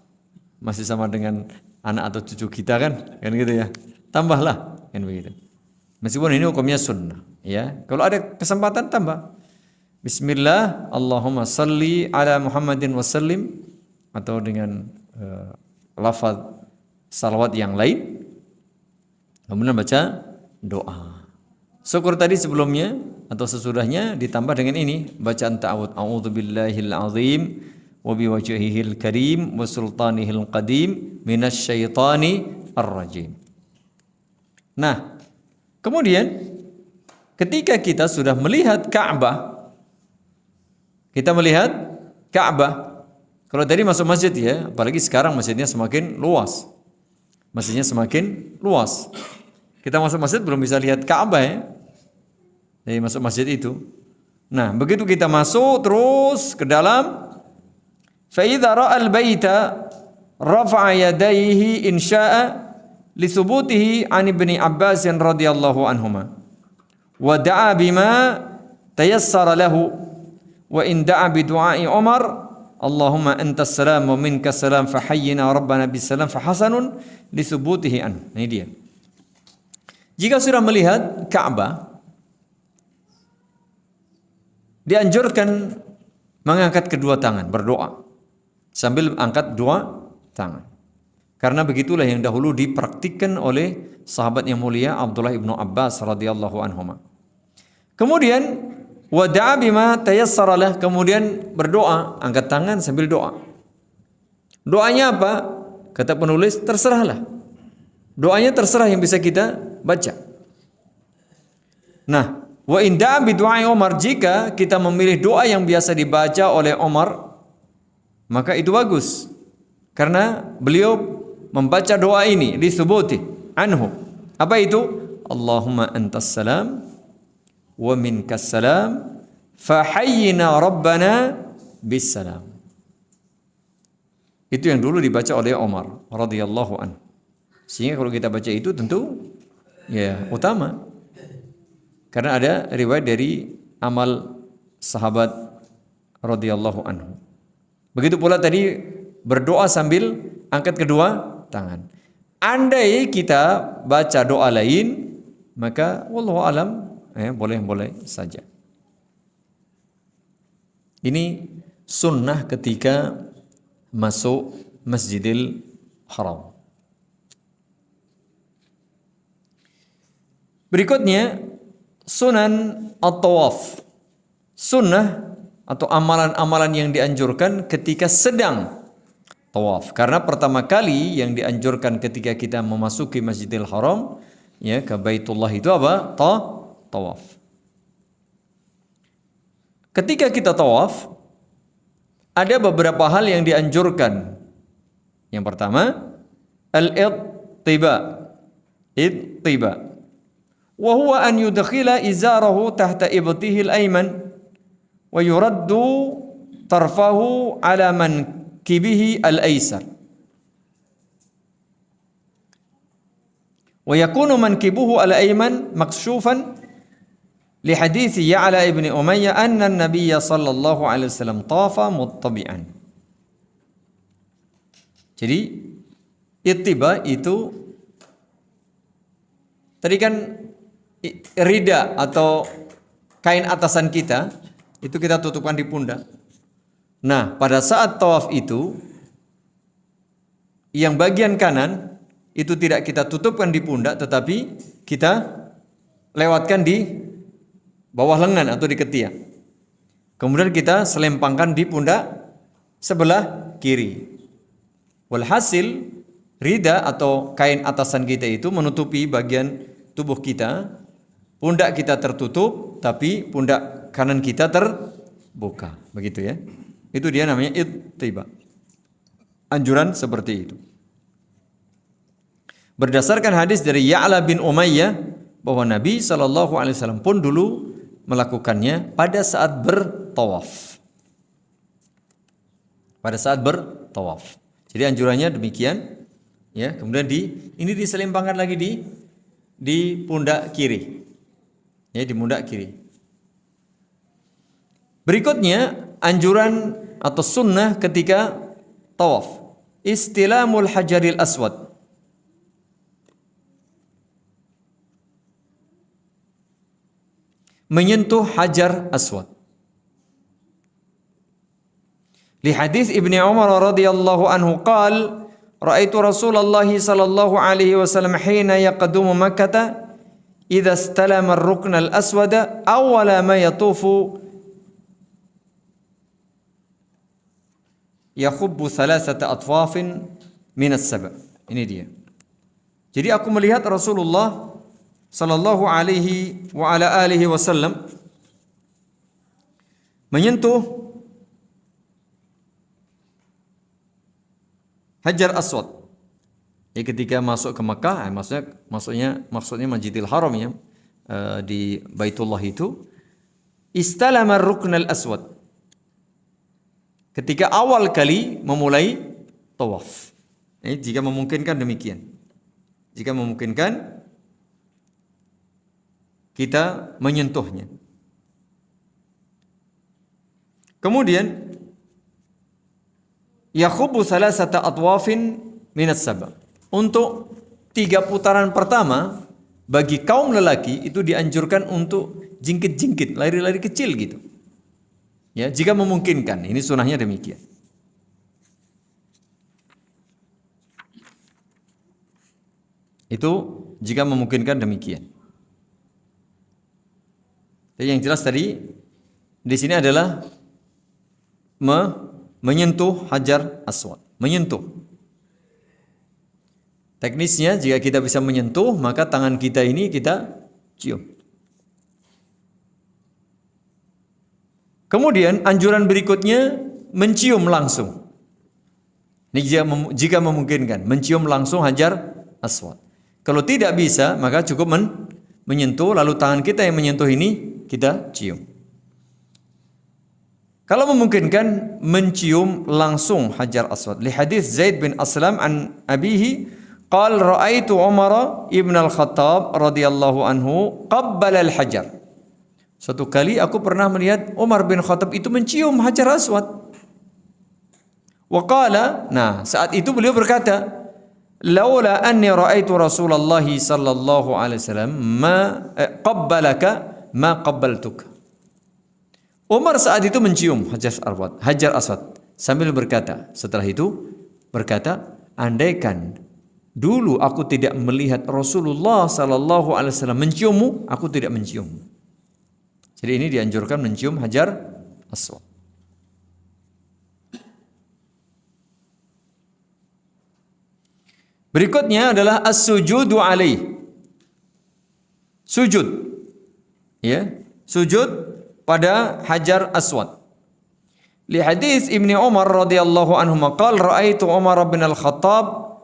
masih sama dengan anak atau cucu kita kan gitu ya. Tambahlah kan begitu. Meskipun ini hukumnya sunnah, ya. Kalau ada kesempatan tambah. Bismillah, Allahumma salli ala Muhammadin wa sallim, atau dengan lafaz salawat yang lain. Kemudian baca doa. Syukur tadi sebelumnya atau sesudahnya ditambah dengan ini, bacaan ta'awud, a'udzu billahil azim wa biwajhihil karim wa sultanihil qadim minasyaitani ar-rajim. Nah, kemudian ketika kita sudah melihat Ka'bah, kita melihat Ka'bah. Kalau tadi masuk masjid ya, apalagi sekarang masjidnya semakin luas. Masjidnya semakin luas. Kita masuk masjid belum bisa lihat Ka'bah ya. Jadi masuk masjid itu. Nah, begitu kita masuk terus ke dalam, fa idza ra'al baita rafa'a yadayhi in syaa li thubutihi an ibni Abbas radhiyallahu anhuma wa da'a bima tayassara lahu wa in da'a bi du'a'i Umar Allahumma antas salam wa minkas salam fa hayyina rabbana bis salam fa hasanun li thubutihi an. Ini dia. Jika sudah melihat Ka'bah, dianjurkan mengangkat kedua tangan, berdoa sambil angkat dua tangan. Karena begitulah yang dahulu dipraktikkan oleh sahabat yang mulia Abdullah ibnu Abbas radhiyallahu anhuma. Kemudian wada'a bima tayassara lah, kemudian berdoa, angkat tangan sambil doa. Doanya apa? Kata penulis, terserahlah. Doanya terserah yang bisa kita baca. Nah, wa in da'a bi du'ai Umar, jika kita memilih doa yang biasa dibaca oleh Umar, maka itu bagus. Karena beliau membaca doa ini li thubuti anhu. Apa itu? Allahumma antas salam wa minkas salam fa hayyina rabbana bis salam. Itu yang dulu dibaca oleh Umar radhiyallahu anhu. Sehingga kalau kita baca itu tentu ya utama. Karena ada riwayat dari amal sahabat radhiyallahu anhu. Begitu pula tadi berdoa sambil angkat kedua tangan. Andai kita baca doa lain, maka wallahu alam boleh-boleh saja. Ini sunnah ketika masuk Masjidil Haram. Berikutnya sunan at-tawaf. Sunnah atau amalan-amalan yang dianjurkan ketika sedang tawaf. Karena pertama kali yang dianjurkan ketika kita memasuki Masjidil Haram, ya, ke Baitullah itu apa? Tawaf. Ketika kita tawaf, ada beberapa hal yang dianjurkan. Yang pertama, al-ittiba. Ittiba. Wa huwa an yudkhila izarahu tahta ibtihi al-ayman wa yuraddu tarfahu ala mankibihi al-aysar. Wa yakunu mankibuhu al-ayman makshufan li hadits Ya'la ibn Umayyah anna an-nabiy sallallahu alaihi wasallam tafa muttabi'an. Jadi ittiba itu tadi kan rida atau kain atasan kita itu kita tutupkan di pundak. Nah, pada saat tawaf itu yang bagian kanan itu tidak kita tutupkan di pundak, tetapi kita lewatkan di bawah lengan atau di ketiak. Kemudian kita selempangkan di pundak sebelah kiri. Walhasil rida atau kain atasan kita itu menutupi bagian tubuh kita. Pundak kita tertutup, tapi pundak kanan kita terbuka. Begitu ya. Itu dia namanya ittiba. Anjuran seperti itu. Berdasarkan hadis dari Ya'la bin Umayyah bahwa Nabi SAW pun dulu melakukannya pada saat bertawaf. Pada saat bertawaf. Jadi anjurannya demikian. Ya, kemudian ini diselimpangkan lagi di pundak kiri. Ya, di pundak kiri. Berikutnya anjuran atau sunnah ketika tawaf. Istilamul hajaril aswad. Menyentuh hajar aswad. Li hadis Ibnu Umar radhiyallahu anhu qala ra'aitu Rasulullah sallallahu alaihi wasallam hina yaqdumu Makkah idza istalama ar-rukn al-aswad awwala ma yatufu yakhubbu thalathata atwafin min as-sab'. Ini dia. Jadi aku melihat Rasulullah sallallahu alaihi wa ala alihi wasallam menyentuh Hajar Aswad. Ya, ketika masuk ke Mekah, maksudnya Masjidil Haram ya, di Baitullah itu istalama ar-rukn al-aswad. Ketika awal kali memulai tawaf. Jika memungkinkan demikian. Jika memungkinkan kita menyentuhnya. Kemudian yakhubu salasata atwafin minas sab'. Untuk 3 putaran pertama bagi kaum lelaki itu dianjurkan untuk jingkit-jingkit, lari-lari kecil gitu. Ya, jika memungkinkan. Ini sunahnya demikian. Itu jika memungkinkan demikian. Jadi yang jelas tadi di sini adalah menyentuh Hajar Aswad, menyentuh. Teknisnya jika kita bisa menyentuh, maka tangan kita ini kita cium. Kemudian anjuran berikutnya mencium langsung. Ini jika memungkinkan, mencium langsung Hajar Aswad. Kalau tidak bisa, maka cukup menyentuh, lalu tangan kita yang menyentuh ini kita cium. Kalau memungkinkan mencium langsung Hajar Aswad. Li hadis Zaid bin Aslam an abihi qala ra'aitu Umar ibn al-Khattab radhiyallahu anhu qabbala al-hajar. Suatu kali aku pernah melihat Umar bin Khattab itu mencium Hajar Aswad. Wa qala, nah saat itu beliau berkata, laula anni ra'aitu Rasulullah sallallahu alaihi wasallam ma qabbalaka ma qabbaltuka. Umar saat itu mencium Hajar Aswad sambil berkata, setelah itu berkata, andaikan dulu aku tidak melihat Rasulullah sallallahu alaihi wasallam menciummu, aku tidak menciummu. Jadi ini dianjurkan mencium Hajar Aswad. Berikutnya adalah as-sujudu alaih. Sujud. Ya, sujud pada Hajar Aswad. Li hadis Ibnu Umar radhiyallahu anhu qala ra'aitu Umar bin Al-Khattab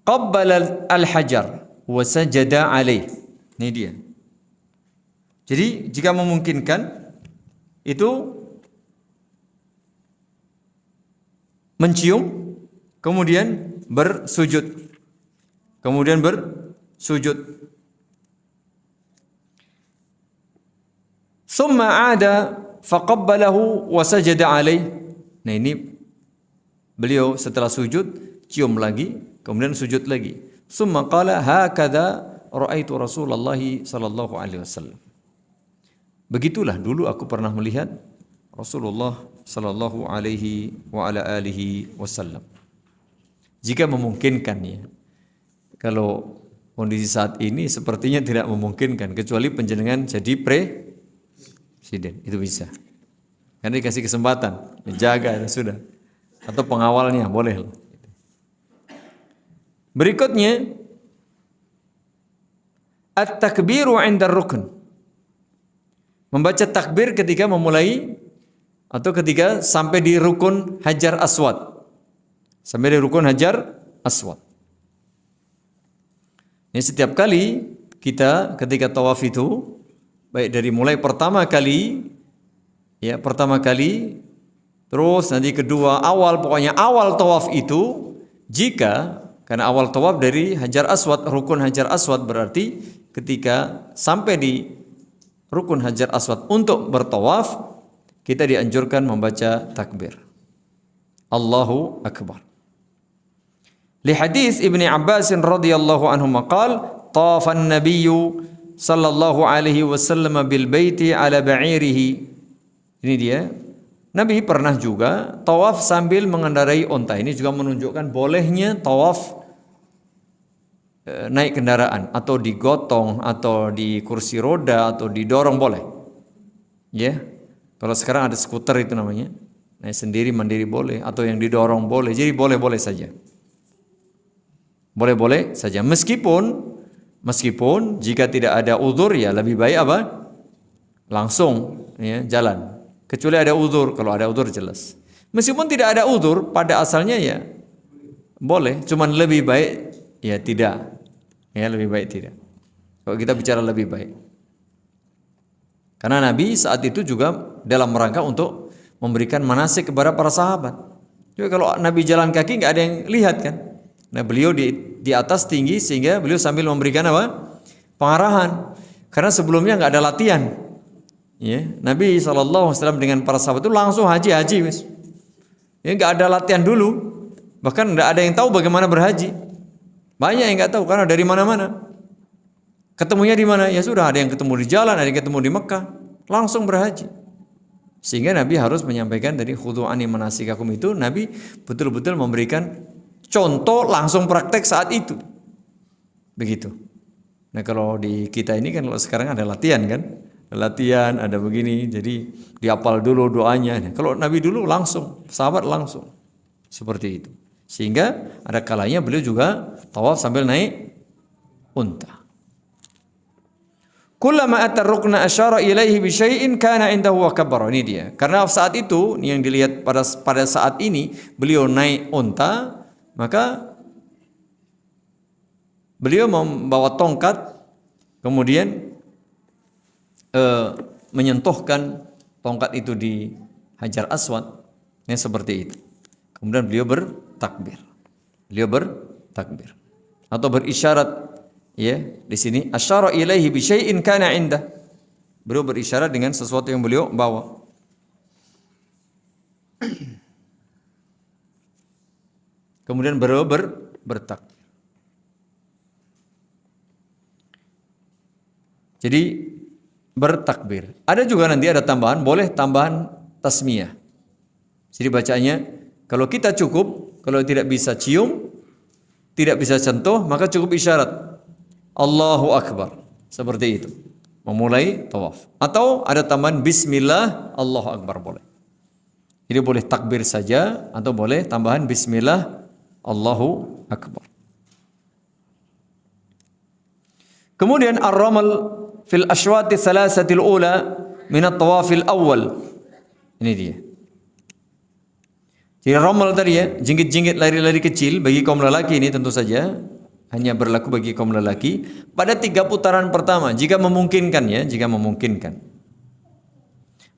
qabbala al-hajar wa sajada alaih. Ini dia. Jadi jika memungkinkan itu mencium kemudian bersujud. Kemudian bersujud. Summa ada faqabbalahu wa sajada alaih. Nah ini beliau setelah sujud cium lagi, kemudian sujud lagi. Summa qala hakadha ra'aitu Rasulullah sallallahu alaihi wasallam. Begitulah dulu aku pernah melihat Rasulullah sallallahu alaihi wa ala alihi wasallam. Jika memungkinkan ya. Kalau kondisi saat ini sepertinya tidak memungkinkan kecuali panjenengan jadi presiden, itu bisa. Karena dikasih kesempatan, menjaga sudah. Atau pengawalnya boleh. Berikutnya at-takbiru 'inda rukun. Membaca takbir ketika memulai atau ketika sampai di rukun Hajar Aswad. Sampai di rukun Hajar Aswad. Ini setiap kali kita ketika tawaf itu baik dari mulai pertama kali terus nanti kedua pokoknya awal tawaf itu karena awal tawaf dari Hajar Aswad, rukun Hajar Aswad berarti ketika sampai di rukun Hajar Aswad untuk bertawaf kita dianjurkan membaca takbir. Allahu Akbar. Li hadis Ibnu Abbas radhiyallahu anhu maqal tafa an-nabiy sallallahu alaihi wasallam bil baiti ala ba'irihi. Ini dia. Nabi pernah juga tawaf sambil mengendarai unta. Ini juga menunjukkan bolehnya tawaf naik kendaraan atau digotong atau di kursi roda atau didorong boleh. Ya. Kalau sekarang ada skuter itu namanya. Naik sendiri mandiri boleh atau yang didorong boleh. Jadi boleh-boleh saja. Boleh-boleh saja. Meskipun jika tidak ada uzur ya lebih baik apa? Langsung ya, jalan. Kecuali ada uzur, kalau ada uzur jelas. Meskipun tidak ada uzur pada asalnya ya boleh, cuman lebih baik ya tidak. Ya lebih baik tidak. Kalau kita bicara lebih baik. Karena Nabi saat itu juga dalam rangka untuk memberikan manasik kepada para sahabat. Jadi kalau Nabi jalan kaki nggak ada yang lihat kan. Nah beliau di atas tinggi sehingga beliau sambil memberikan apa? Pengarahan. Karena sebelumnya nggak ada latihan. Ya, Nabi SAW dengan para sahabat itu langsung haji. Ya nggak ada latihan dulu. Bahkan nggak ada yang tahu bagaimana berhaji. Banyak yang nggak tahu karena dari mana-mana. Ketemunya di mana? Ya sudah ada yang ketemu di jalan, ada yang ketemu di Mekah, langsung berhaji. Sehingga Nabi harus menyampaikan dari khudu'ani manasikakum itu Nabi betul-betul memberikan contoh langsung praktek saat itu. Begitu. Nah kalau di kita ini kan kalau sekarang ada latihan kan. Latihan ada begini. Jadi dihafal dulu doanya. Nah, kalau Nabi dulu langsung. Sahabat langsung. Seperti itu. Sehingga ada kalanya beliau juga tawaf sambil naik unta. Kullama atar rukna asyara ilaihi bi syai'in kana indahu wa kabbara. Ini dia. Karena saat itu yang dilihat pada saat ini beliau naik unta. Maka beliau membawa tongkat, kemudian menyentuhkan tongkat itu di Hajar Aswad, yang seperti itu. Kemudian beliau bertakbir, atau berisyarat, ya di sini asyara ilaihi bi syai'in kana indah. Beliau berisyarat dengan sesuatu yang beliau bawa. Kemudian bertakbir. Jadi bertakbir. Ada juga nanti ada tambahan, boleh tambahan tasmiyah. Jadi bacanya kalau kita cukup, kalau tidak bisa cium, tidak bisa sentuh, maka cukup isyarat. Allahu Akbar. Seperti itu. Memulai tawaf. Atau ada tambahan bismillah, Allahu Akbar boleh. Jadi boleh takbir saja atau boleh tambahan bismillah Allahu Akbar. Kemudian ar-ramal fil ashwati thalathatil ula min at-tawafil awal. Ini dia. Jadi ramal tadi ya, jingkit-jingkit lari-lari kecil bagi kaum lelaki ini tentu saja hanya berlaku bagi kaum lelaki pada 3 putaran pertama jika memungkinkan ya, jika memungkinkan.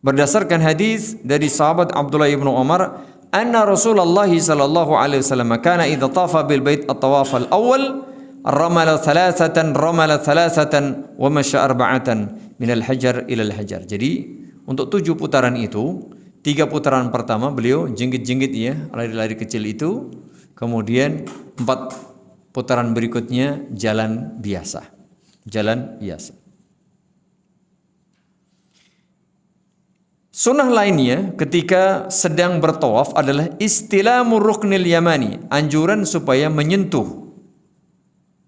Berdasarkan hadis dari sahabat Abdullah bin Umar, anna Rasulullah sallallahu alaihi wasallam kana idza tafa bil bait at-tawaf al-awwal ramala thalathatan wa masya arba'atan min al-hajar ila al-hajar. Jadi untuk 7 putaran itu, 3 putaran pertama beliau jingkit-jingkit ya, lari-lari kecil itu, kemudian 4 putaran berikutnya jalan biasa. Jalan biasa. Sunnah lainnya ketika sedang bertawaf adalah istilamur ruknil yamani, anjuran supaya menyentuh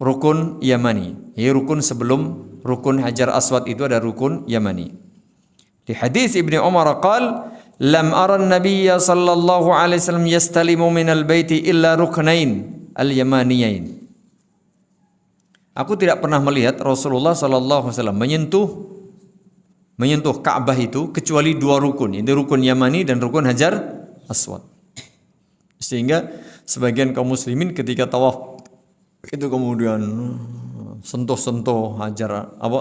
rukun yamani. Ya, rukun sebelum rukun Hajar Aswad itu ada rukun yamani. Di hadis Ibnu Umar qala, lam ara an-nabiyya sallallahu alaihi wasallam yastalimu minal baiti illa ruknain al-yamaniyain. Aku tidak pernah melihat Rasulullah sallallahu alaihi wasallam menyentuh Ka'bah itu kecuali 2 rukun, yaitu rukun Yamani dan rukun Hajar Aswad. Sehingga sebagian kaum muslimin ketika tawaf itu kemudian sentuh-sentuh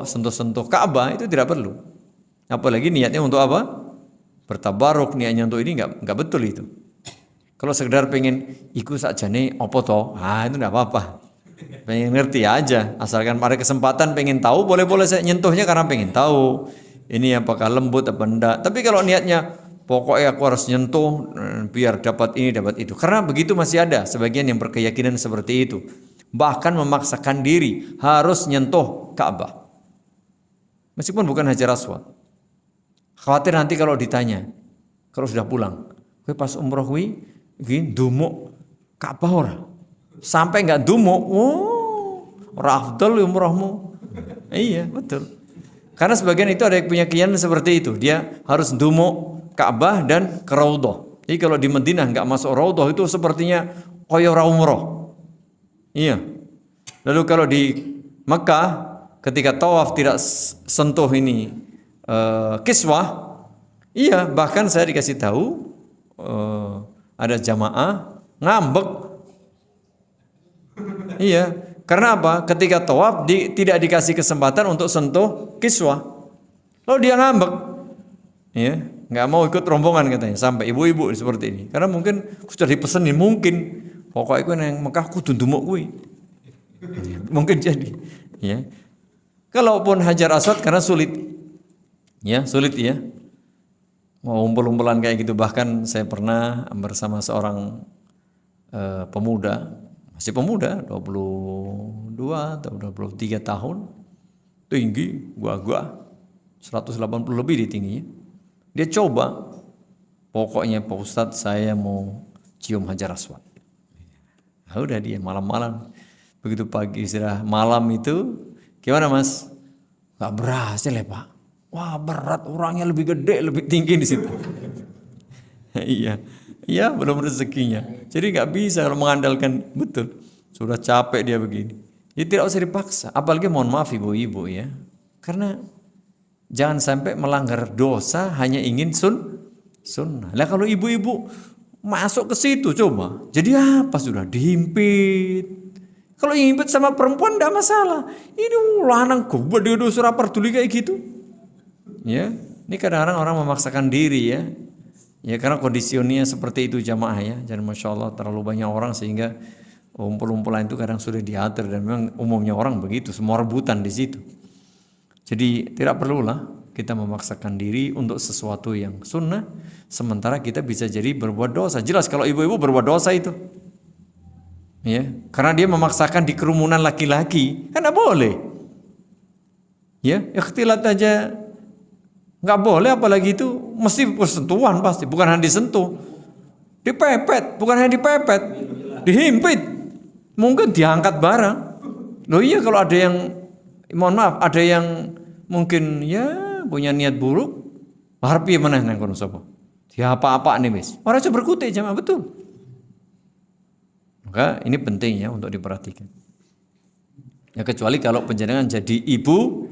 sentuh-sentuh Ka'bah itu tidak perlu. Apalagi niatnya untuk apa? Bertabaruk, niatnya untuk ini enggak betul itu. Kalau sekedar pengen ikut sakjane apa to? Itu enggak apa-apa. Pengen ngerti aja, asalkan pada kesempatan pengen tahu, boleh-boleh saya nyentuhnya karena pengen tahu ini apakah lembut apa enggak. Tapi kalau niatnya pokoknya aku harus nyentuh biar dapat ini dapat itu, karena begitu masih ada sebagian yang berkeyakinan seperti itu, bahkan memaksakan diri harus nyentuh Ka'bah meskipun bukan Hajar Aswad. Khawatir nanti kalau ditanya, kalau sudah pulang, kowe pas umroh kuwi iki ndumuk Ka'bah ora? Sampai enggak ndumuk, ora afdal umrohmu. Iya, betul. Karena sebagian itu ada yang punya keyakinan seperti itu, dia harus ndumuk Ka'bah dan ke Raudhah. Jadi kalau di Madinah enggak masuk Raudhah itu sepertinya koyo ora umroh. Iya. Lalu kalau di Mekah ketika tawaf tidak sentuh ini kiswah, iya, bahkan saya dikasih tahu ada jamaah ngambek. Iya, karena apa? Ketika tawaf tidak dikasih kesempatan untuk sentuh kiswah, lalu dia ngambek, ya, nggak mau ikut rombongan katanya, sampai ibu-ibu seperti ini. Karena mungkin sudah dipesenin, mungkin pokoknya gue nang Mekah kudu ndumuk kuwi. Mungkin jadi, ya. Kalaupun Hajar Aswad karena sulit. Ya, sulit ya. Mau umpul-umpulan kayak gitu, bahkan saya pernah bersama seorang pemuda, masih pemuda, 22 atau 23 tahun, tinggi, gua 180 lebih di tingginya. Dia coba, pokoknya Pak Ustadz saya mau cium Hajar Aswad. Nah, udah dia malam-malam, begitu pagi istirahat malam itu, gimana Mas? Gak berhasil ya Pak. Wah berat, orangnya lebih gede, lebih tinggi di situ. Iya, belum rezekinya. Jadi nggak bisa kalau mengandalkan, betul. Sudah capek dia begini. Jadi tidak usah dipaksa. Apalagi mohon maaf ibu-ibu ya, karena jangan sampai melanggar dosa hanya ingin sunnah. Lah kalau ibu-ibu masuk ke situ coba, jadi apa sudah dihimpit. Kalau himpit sama perempuan tidak masalah. Ini lanang goblok dia surah peduli kayak gitu. Ya, ini kadang-kadang orang memaksakan diri ya. Ya karena kondisionnya seperti itu jamaah ya. Jadi Masya Allah terlalu banyak orang sehingga umpul-umpulan itu kadang sudah diatur, dan memang umumnya orang begitu, semua rebutan di situ. Jadi tidak perlulah kita memaksakan diri untuk sesuatu yang sunnah, sementara kita bisa jadi berbuat dosa. Jelas kalau ibu-ibu berbuat dosa itu. Ya, karena dia memaksakan di kerumunan laki-laki, kan tidak boleh. Ya, ikhtilat aja nggak boleh, apalagi itu mesti bersentuhan pasti, bukan hanya disentuh, dipepet, bukan hanya dipepet, dihimpit, mungkin diangkat barang. Loh iya kalau ada yang, mohon maaf, ada yang mungkin ya punya niat buruk, harap ya mana yang kono sapa, dia apa-apa nih wis, orang coba berkutik jamaah betul. Maka ini penting ya untuk diperhatikan. Ya kecuali kalau panjenengan jadi ibu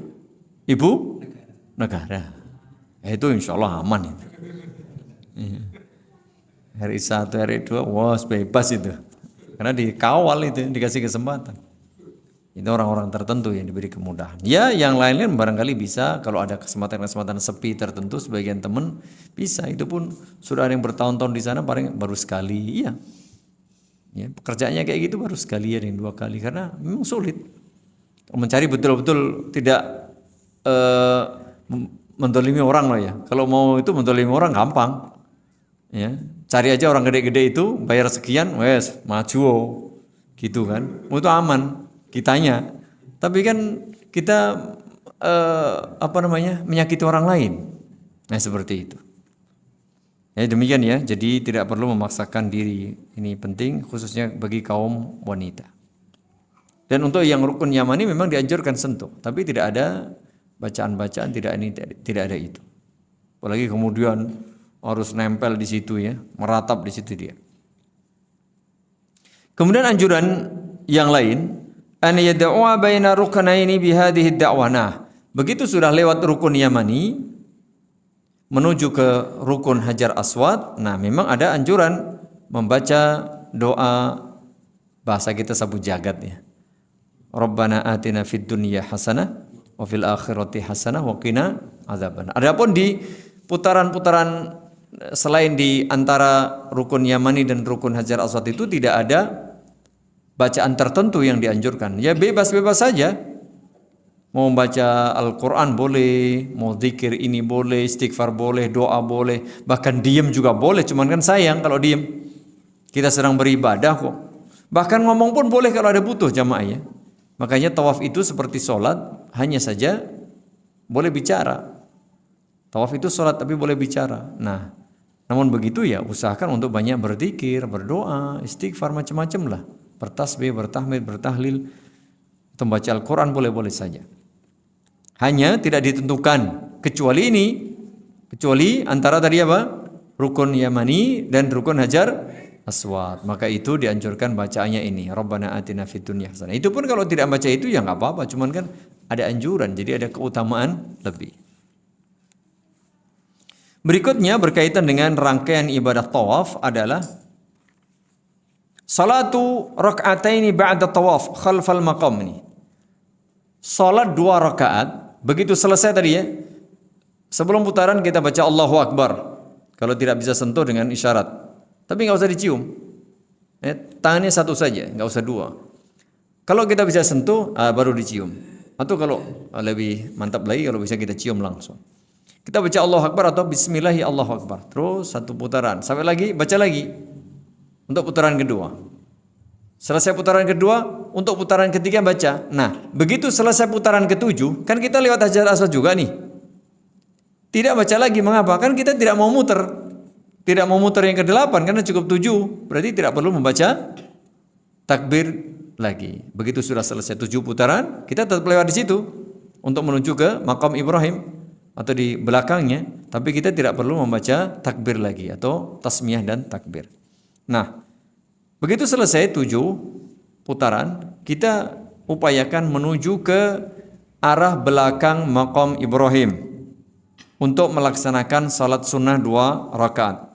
negara. Itu insya Allah aman itu. RI 1, RI 2, wah bebas itu. Karena dikawal itu, dikasih kesempatan. Itu orang-orang tertentu yang diberi kemudahan. Ya, yang lain-lain barangkali bisa kalau ada kesempatan-kesempatan sepi tertentu sebagian teman bisa. Itu pun sudah ada yang bertahun-tahun di sana paling baru sekali. Iya. Ya, pekerjaannya kayak gitu baru sekali ada yang 2 kali karena memang sulit. Mencari betul-betul tidak mendolimi orang loh ya. Kalau mau itu mendolimi orang gampang. Ya, cari aja orang gede-gede itu bayar sekian, wes maju gitu kan. Itu aman kitanya. Tapi kan kita menyakiti orang lain. Nah, seperti itu. Ya demikian ya. Jadi tidak perlu memaksakan diri. Ini penting khususnya bagi kaum wanita. Dan untuk yang rukun yamani memang dianjurkan sentuh, tapi tidak ada bacaan-bacaan, tidak ada itu. Apalagi kemudian harus nempel di situ ya, meratap di situ dia. Kemudian anjuran yang lain, an yad'a baina ruknaini bihadhihi da'wah. Nah, begitu sudah lewat rukun yamani menuju ke rukun Hajar Aswad, nah memang ada anjuran membaca doa bahasa kita sabu jagat ya. Rabbana atina fid dunya hasanah wa fil akhirati hasanah wa qina adzabannar. Adapun di putaran-putaran selain di antara rukun yamani dan rukun Hajar Aswad itu tidak ada bacaan tertentu yang dianjurkan. Ya bebas-bebas saja. Mau baca Al-Quran boleh, mau zikir ini boleh, istighfar boleh, doa boleh, bahkan diem juga boleh. Cuman kan sayang kalau diem. Kita sedang beribadah kok. Bahkan ngomong pun boleh kalau ada butuh jamaah ya. Makanya tawaf itu seperti sholat, hanya saja boleh bicara. Tawaf itu sholat tapi boleh bicara. Nah, namun begitu ya usahakan untuk banyak berzikir, berdoa, istighfar macam-macam lah. Bertasbih, bertahmid, bertahlil, membaca Al-Quran boleh-boleh saja. Hanya tidak ditentukan kecuali antara tadi apa? Rukun yamani dan rukun Hajar Aswad. Maka itu dianjurkan bacaannya ini, Rabbana atina fid dunya hasanah. Itu pun kalau tidak baca itu ya nggak apa-apa, cuman kan ada anjuran, jadi ada keutamaan lebih. Berikutnya berkaitan dengan rangkaian ibadah tawaf adalah salatu rak'ataini ba'da tawaf khalfal maqam ini. Salat 2 rakaat, begitu selesai tadi ya. Sebelum putaran kita baca Allahu Akbar. Kalau tidak bisa sentuh dengan isyarat. Tapi nggak usah dicium. Tangannya satu saja, nggak usah 2. Kalau kita bisa sentuh, baru dicium. Atau kalau lebih mantap lagi, kalau bisa kita cium langsung. Kita baca Allahu Akbar atau Bismillahi Allahu Akbar. Terus 1 putaran. Sampai lagi, baca lagi. Untuk putaran kedua. Selesai putaran kedua, untuk putaran ketiga baca. Nah, begitu selesai putaran ke-7, kan kita lewat Hajar Aswad juga nih. Tidak baca lagi, mengapa? Kan kita tidak mau muter. Tidak mau muter yang ke-8 karena cukup 7. Berarti tidak perlu membaca takbir lagi. Begitu sudah selesai 7 putaran, kita tetap lewat di situ untuk menuju ke makam Ibrahim atau di belakangnya, tapi kita tidak perlu membaca takbir lagi atau tasmiyah dan takbir. Nah, begitu selesai 7 putaran, kita upayakan menuju ke arah belakang makam Ibrahim untuk melaksanakan salat sunnah 2 rakaat.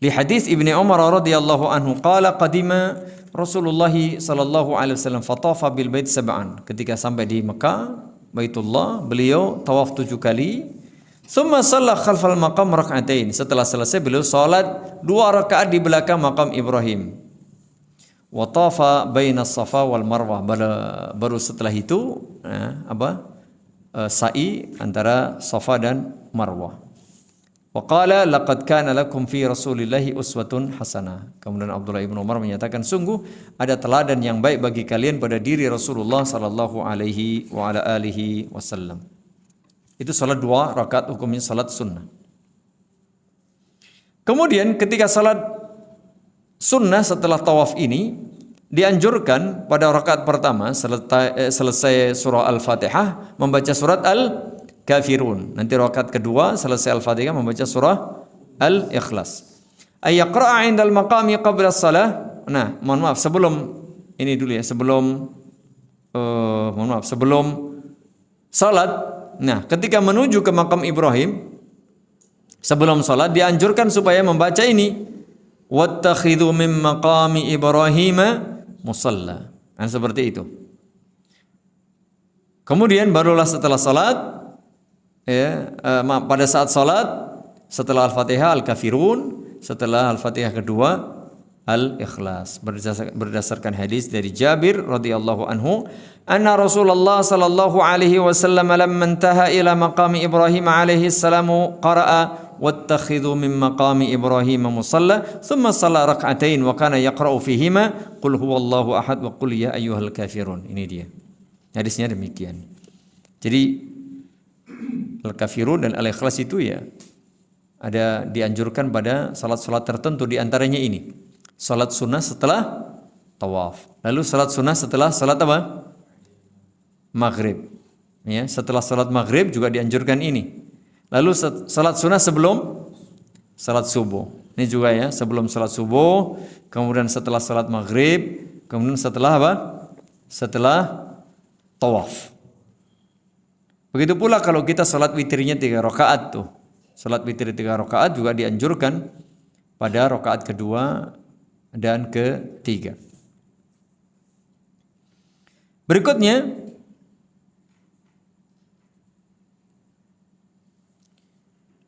Li hadis Ibnu Umar radhiyallahu anhu qala qadima Rasulullah sallallahu alaihi wasallam fatafa bil bait sab'an. Ketika sampai di Mekah, Baitullah, beliau tawaf 7 kali. Summa shalla khalfal maqam rak'atain. Setelah selesai beliau salat 2 rakaat di belakang makam Ibrahim. Wa tafa baina Safa wal Marwah. Baru setelah itu sa'i antara Safa dan Marwah. Wa qala laqad kana lakum fi Rasulillahi uswatun hasanah. Kemudian Abdullah bin Umar menyatakan sungguh ada teladan yang baik bagi kalian pada diri Rasulullah sallallahu alaihi wa ala alihi wasallam. Itu salat 2 rakaat hukumnya salat sunnah. Kemudian ketika salat sunnah setelah tawaf ini dianjurkan pada rakaat pertama selesai surah Al-Fatihah membaca surat Al-Kafirun. Nanti rakaat kedua selesai Al-Fatihah membaca surah Al-Ikhlas. Ay yaqra'a 'indal maqami qabla as-salah. Nah, mohon maaf sebelum ini dulu ya, sebelum sebelum salat. Nah, ketika menuju ke makam Ibrahim sebelum salat dianjurkan supaya membaca ini, wattakhidhu min maqami Ibrahim musalla. Nah, seperti itu. Kemudian barulah setelah salat, pada saat salat, setelah Al-Fatihah Al-Kafirun, setelah Al-Fatihah kedua Al-Ikhlas. Berdasarkan hadis dari Jabir radhiyallahu anhu, anna Rasulullah sallallahu alaihi wasallam lamma intaha ila maqami Ibrahim alaihi salamu qara'a wattakhidhu min maqami Ibrahim musalla thumma shalla rak'atain wa kana yaqra'u fihima qul huwallahu ahad wa qul ya ayyuhal kafirun. Ini dia. Hadisnya demikian. Jadi Al-Kafirun dan Al-Ikhlas itu ya ada dianjurkan pada salat-salat tertentu, di antaranya ini. Salat sunnah setelah tawaf. Lalu salat sunnah setelah salat apa? Maghrib. Ya, setelah salat maghrib juga dianjurkan ini. Lalu salat sunnah sebelum salat subuh. Ini juga ya, sebelum salat subuh, kemudian setelah salat maghrib, kemudian setelah apa? Setelah tawaf. Begitu pula kalau kita salat witirnya 3 rakaat tuh. Salat witir 3 rakaat juga dianjurkan pada rakaat kedua dan ketiga. Berikutnya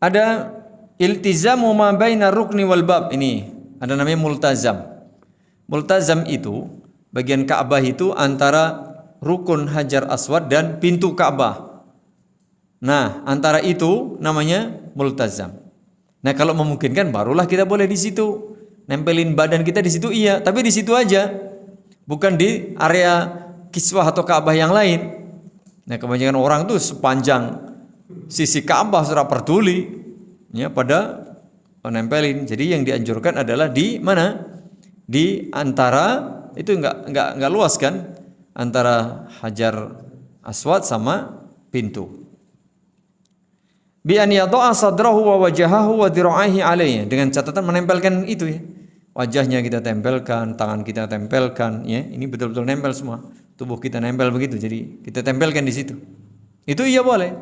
ada iltizamu ma baina rukni wal bab. Ini ada namanya multazam. Multazam itu bagian Ka'bah itu antara rukun Hajar Aswad dan pintu Ka'bah. Nah, antara itu namanya multazam. Nah, kalau memungkinkan barulah kita boleh di situ. Nempelin badan kita di situ iya, tapi di situ aja. Bukan di area kiswah atau Ka'bah yang lain. Nah, kebanyakan orang tuh sepanjang sisi Ka'bah sudah peduli ya pada nempelin. Jadi yang dianjurkan adalah di mana? Di antara itu enggak luas kan? Antara Hajar Aswad sama pintu. Bi an yada'a sadrahu wa wajahahu wa dira'aihi alayhi, dengan catatan menempelkan itu ya. Wajahnya kita tempelkan, tangan kita tempelkan ya. Ini betul-betul nempel semua. Tubuh kita nempel begitu. Jadi kita tempelkan di situ. Itu iya boleh.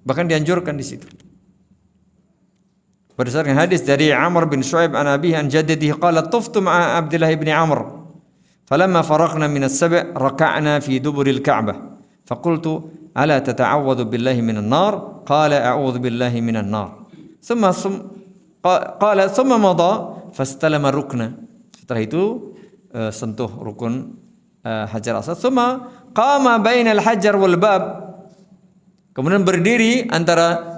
Bahkan dianjurkan di situ. Berdasarkan hadis dari Amr bin Shu'aib an abihi an jaddatihi qala tuftu ma'a Abdullah bin Amr. Falamma faraqna min as-sab' raka'na fi duburil Ka'bah. Faqultu ala tata'awwadhu billahi minan nar? Qala a'udzu billahi minan nar. Qala thumma madha fastalama rukna. Setelah itu sentuh rukun Hajar Aswad. Thumma qama bainal hajar wal bab. Kemudian berdiri antara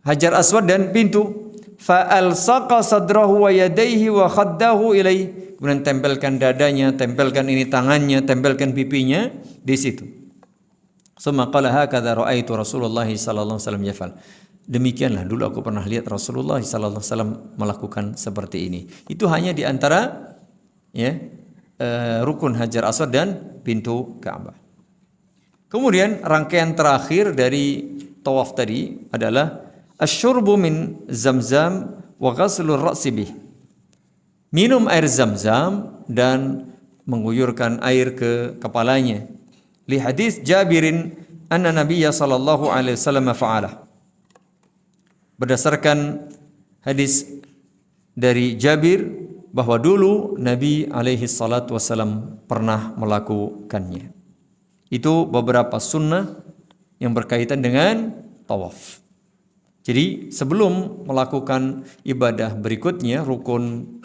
Hajar Aswad dan pintu. Fa alsaqa sadrahu wa yadayhi wa khaddahu ilaihi. Kemudian tempelkan dadanya, tempelkan ini tangannya, tempelkan pipinya di situ. Summa qala hakadha ra'aitu Rasulullah sallallahu alaihi wasallam yaf'al. Demikianlah dulu aku pernah lihat Rasulullah sallallahu alaihi wasallam melakukan seperti ini. Itu hanya di antara ya rukun Hajar Aswad dan pintu Ka'bah. Kemudian rangkaian terakhir dari tawaf tadi adalah asyurbu min zamzam wa ghaslur ra'si bih. Minum air Zam-Zam dan mengguyurkan air ke kepalanya. Li hadis Jabirin anna Nabiyya sallallahu alaihi wasallam fa'alah. Berdasarkan hadis dari Jabir bahwa dulu Nabi alaihi salatu wasallam pernah melakukannya. Itu beberapa sunnah yang berkaitan dengan tawaf. Jadi sebelum melakukan ibadah berikutnya rukun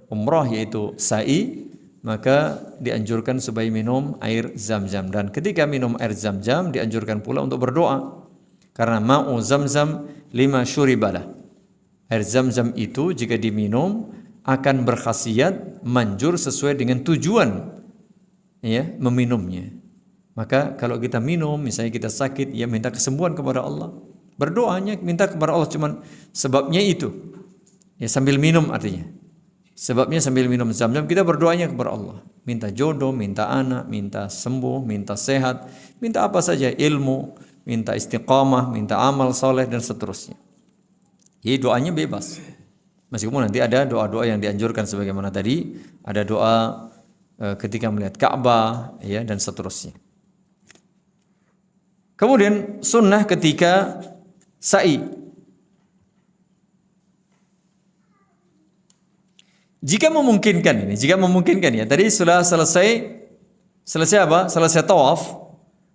umrah yaitu sa'i, maka dianjurkan supaya minum air Zam-Zam, dan ketika minum air Zam-Zam dianjurkan pula untuk berdoa karena ma'u Zam-Zam lima syuribalah. Air Zam-Zam itu jika diminum akan berkhasiat manjur sesuai dengan tujuan ya meminumnya. Maka kalau kita minum misalnya kita sakit ya minta kesembuhan kepada Allah. Berdoanya minta kepada Allah cuman sebabnya itu. Ya sambil minum artinya. Sebabnya sambil minum Zam-Zam kita berdoanya kepada Allah. Minta jodoh, minta anak, minta sembuh, minta sehat, minta apa saja, ilmu, minta istiqamah, minta amal soleh dan seterusnya. Jadi doanya bebas. Meskipun nanti ada doa-doa yang dianjurkan sebagaimana tadi, ada doa ketika melihat Ka'bah, ya, dan seterusnya. Kemudian sunnah ketika sa'i. Jika memungkinkan ya. Tadi sudah selesai apa? Selesai tawaf,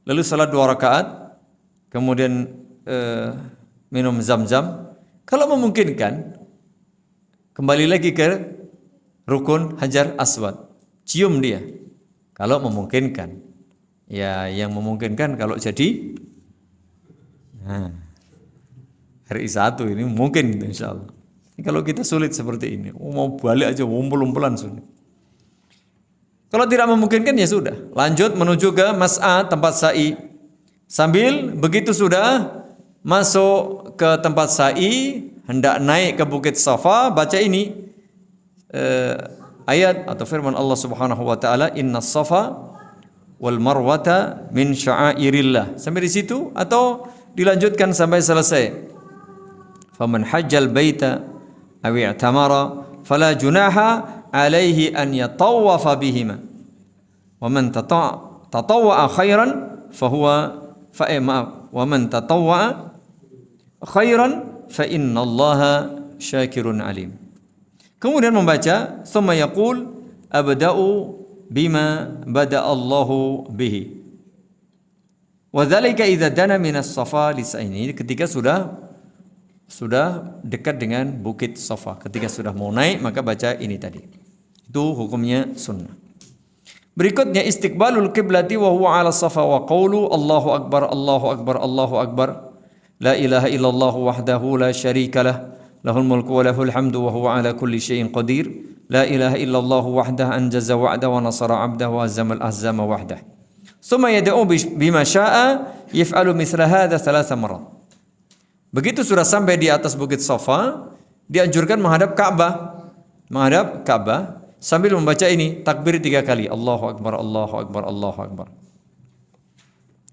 lalu salat 2 rakaat, kemudian minum zam-zam. Kalau memungkinkan, kembali lagi ke rukun Hajar Aswad, cium dia. Kalau memungkinkan, ya, yang memungkinkan kalau jadi hari 1 ini mungkin, insya Allah. Kalau kita sulit seperti ini, mau balik aja umpul-umpulan sulit. Kalau tidak memungkinkan, ya sudah, lanjut menuju ke mas'ah, tempat sa'i. Sambil begitu sudah masuk ke tempat sa'i, hendak naik ke Bukit Safa, baca ini ayat atau firman Allah Subhanahu wa taala, "Innas safa wal marwata min sya'airillah." Sampai di situ atau dilanjutkan sampai selesai. Faman hajjal baita aw i'tamara fala junaha alaihi an yatawwafa bihima. Wa man tatawwa'a khairan fahuwa wa man tatawwa'a khairan fa innallaha syakirun alim. Kemudian membaca thumma yaqul abda'u bima bada Allahu bihi. Wa dzalika idza dana minas safa lisa'ini, ketika sudah dekat dengan Bukit Safa. Ketika sudah mau naik, maka baca ini tadi. Itu hukumnya sunnah. Berikutnya istiqbalul qiblati wa huwa 'ala safa wa qawlu Allahu akbar Allahu akbar Allahu akbar la ilaha illallah wahdahu la syarika lah lahul mulku wa lahul hamdu wa huwa 'ala kulli syai'in qadir la ilaha illallah wahdahu anjaza wa'da wa nasara 'abdahu wa azzamal ahzama wahdah. Tsumma yad'u bima syaa yaf'alu mithla hadha 3 marrat. Begitu sudah sampai di atas Bukit Safa, dianjurkan menghadap Ka'bah sambil membaca ini takbir 3 kali, Allahu akbar Allahu akbar Allahu akbar.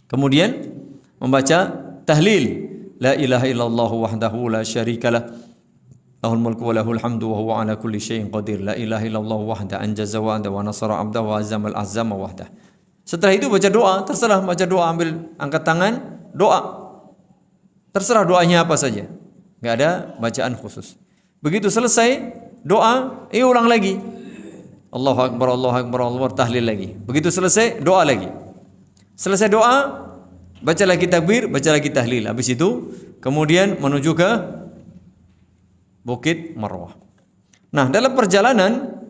Kemudian membaca tahlil, la ilaha illallah wahdahu la syarikalah lahul mulku wa lahul hamdu wa huwa ala kulli syai'in qadir la ilaha illallah wahdahu anjaza wa'da wa nasara 'abdahu wa azzamal ahzama wahdah. Setelah itu baca doa, terserah baca doa, ambil angkat tangan, doa. Terserah doanya apa saja, nggak ada bacaan khusus. Begitu selesai doa, ulang lagi, Allahu akbar Allahu akbar Allahu akbar, tahlil lagi. Begitu selesai doa lagi. Selesai doa, baca lagi takbir, baca lagi tahlil. Habis itu kemudian menuju ke Bukit Marwah. Nah, dalam perjalanan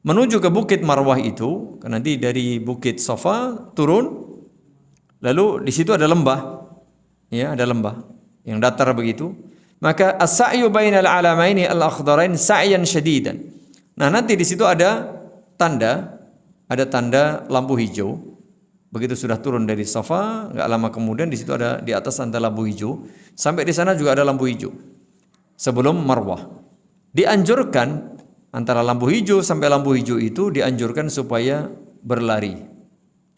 menuju ke Bukit Marwah itu, nanti dari Bukit Safa turun, lalu di situ ada lembah. Ya, ada lembah yang datar begitu. Maka as-sa'yu bainal 'alamaini al-akhdarain sa'yan syadidan. Nah, nanti di situ ada tanda lampu hijau. Begitu sudah turun dari Safa, enggak lama kemudian di situ ada, di atas ada lampu hijau. Sampai di sana juga ada lampu hijau. Sebelum Marwah. Dianjurkan antara lampu hijau sampai lampu hijau itu dianjurkan supaya berlari.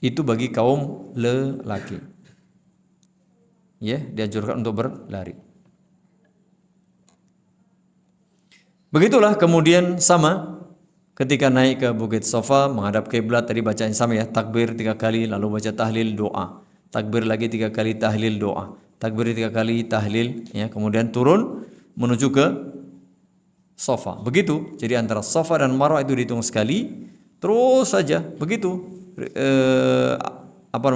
Itu bagi kaum lelaki. Ya, dianjurkan untuk berlari. Begitulah kemudian sama ketika naik ke Bukit Safa menghadap kiblat, tadi bacaan sama ya, takbir 3 kali lalu baca tahlil doa. Takbir lagi 3 kali tahlil doa. Takbir 3 kali tahlil, ya, kemudian turun menuju ke Safa. Begitu. Jadi antara Safa dan Marwah itu dihitung sekali, terus saja begitu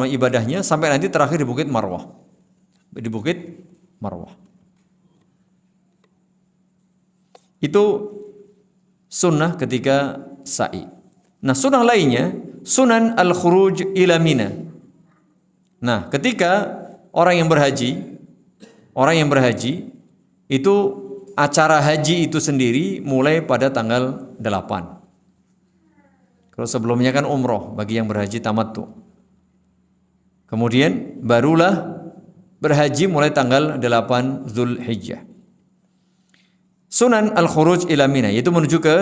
ibadahnya sampai nanti terakhir di Bukit Marwah. Di Bukit Marwah. Itu sunnah ketika sa'i. Nah, sunnah lainnya sunan al-khuruj ila Mina. Nah, ketika orang yang berhaji itu acara haji itu sendiri mulai pada tanggal 8. Kalau sebelumnya kan umroh bagi yang berhaji tamattu. Kemudian barulah berhaji mulai tanggal 8 Zulhijjah. Sunan al-khuruj ila Mina, yaitu menuju ke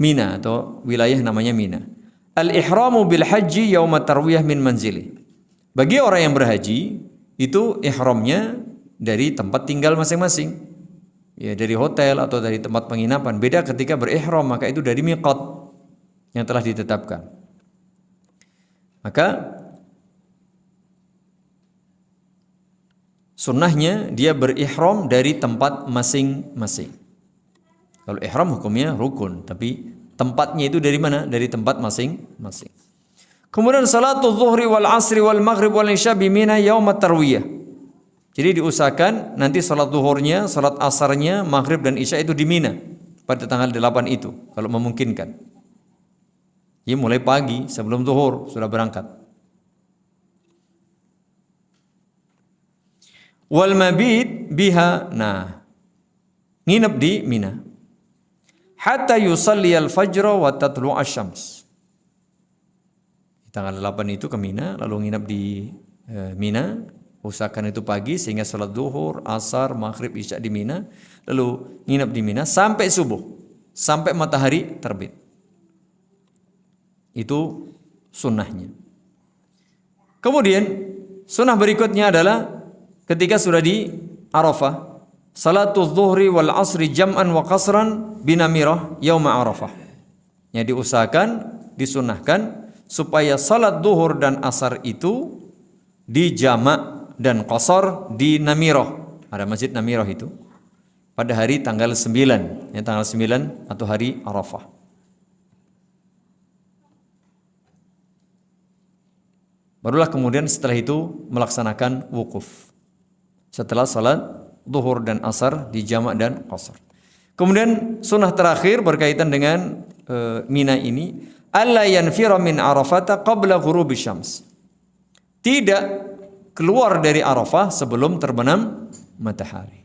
Mina atau wilayah namanya Mina. Al-ihramu bil haji yauma tarwiyah min manzili. Bagi orang yang berhaji, itu ihramnya dari tempat tinggal masing-masing. Ya, dari hotel atau dari tempat penginapan. Beda ketika berihram, maka itu dari miqat. yang telah ditetapkan. Maka sunnahnya dia berihram dari tempat masing-masing. Kalau ihram hukumnya rukun, tapi tempatnya itu dari mana? Dari tempat masing-masing. Kemudian salatul zuhri wal asri wal maghrib wal isya bi Mina yaum at-tarwiyah. Jadi diusahakan nanti salat zuhurnya, salat asarnya, maghrib dan isya itu di Mina pada tanggal 8 itu kalau memungkinkan. Ya mulai pagi sebelum zuhur sudah berangkat. Wal mabit biha, nah nginep di Mina. Hatta yusalli al-fajr wa tatlu asy-syams. Tanggal 8 itu ke Mina, lalu nginep di Mina. Usahakan itu pagi sehingga salat zuhur, asar, maghrib, isya di Mina, lalu nginep di Mina sampai subuh, sampai matahari terbit. Itu sunnahnya. Kemudian sunnah berikutnya adalah ketika sudah di Arafah, salatul zuhri wal asri jam'an wa qasran binamirah yauma Arafah. Yang diusahakan, disunnahkan supaya salat zuhur dan asar itu dijamak dan qasar di Namirah. Ada masjid Namirah itu pada hari tanggal 9, ya tanggal 9 atau hari Arafah. Barulah kemudian setelah itu melaksanakan wukuf. Setelah salat zuhur dan asar dijamak dan qasar. Kemudian sunnah terakhir berkaitan dengan Mina ini, alla yanfira min Arafata qabla ghurubi syams. Tidak keluar dari Arafah sebelum terbenam matahari.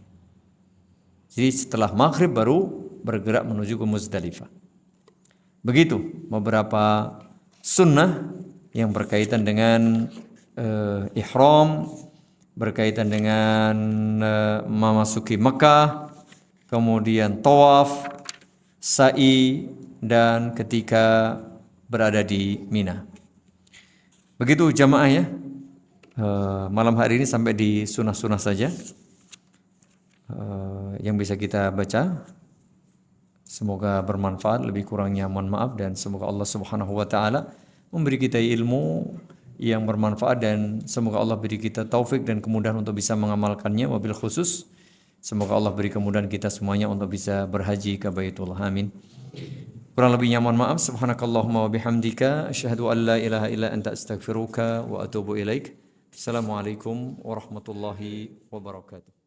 Jadi setelah maghrib baru bergerak menuju ke Muzdalifah. Begitu beberapa sunnah yang berkaitan dengan ihram, berkaitan dengan memasuki Mekah, kemudian tawaf, sa'i, dan ketika berada di Mina. Begitu jamaah ya. Malam hari ini sampai di sunnah-sunnah saja yang bisa kita baca. Semoga bermanfaat, lebih kurangnya mohon maaf, dan semoga Allah Subhanahu wa taala memberi kita ilmu yang bermanfaat, dan semoga Allah beri kita taufik dan kemudahan untuk bisa mengamalkannya. Wabil khusus semoga Allah beri kemudahan kita semuanya untuk bisa berhaji ke Baitullah. Amin. Kurang lebihnya mohon maaf. Subhanakallahumma wa bihamdika asyhadu an la ilaha illa anta astaghfiruka wa atubu ilaik. Assalamualaikum warahmatullahi wabarakatuh.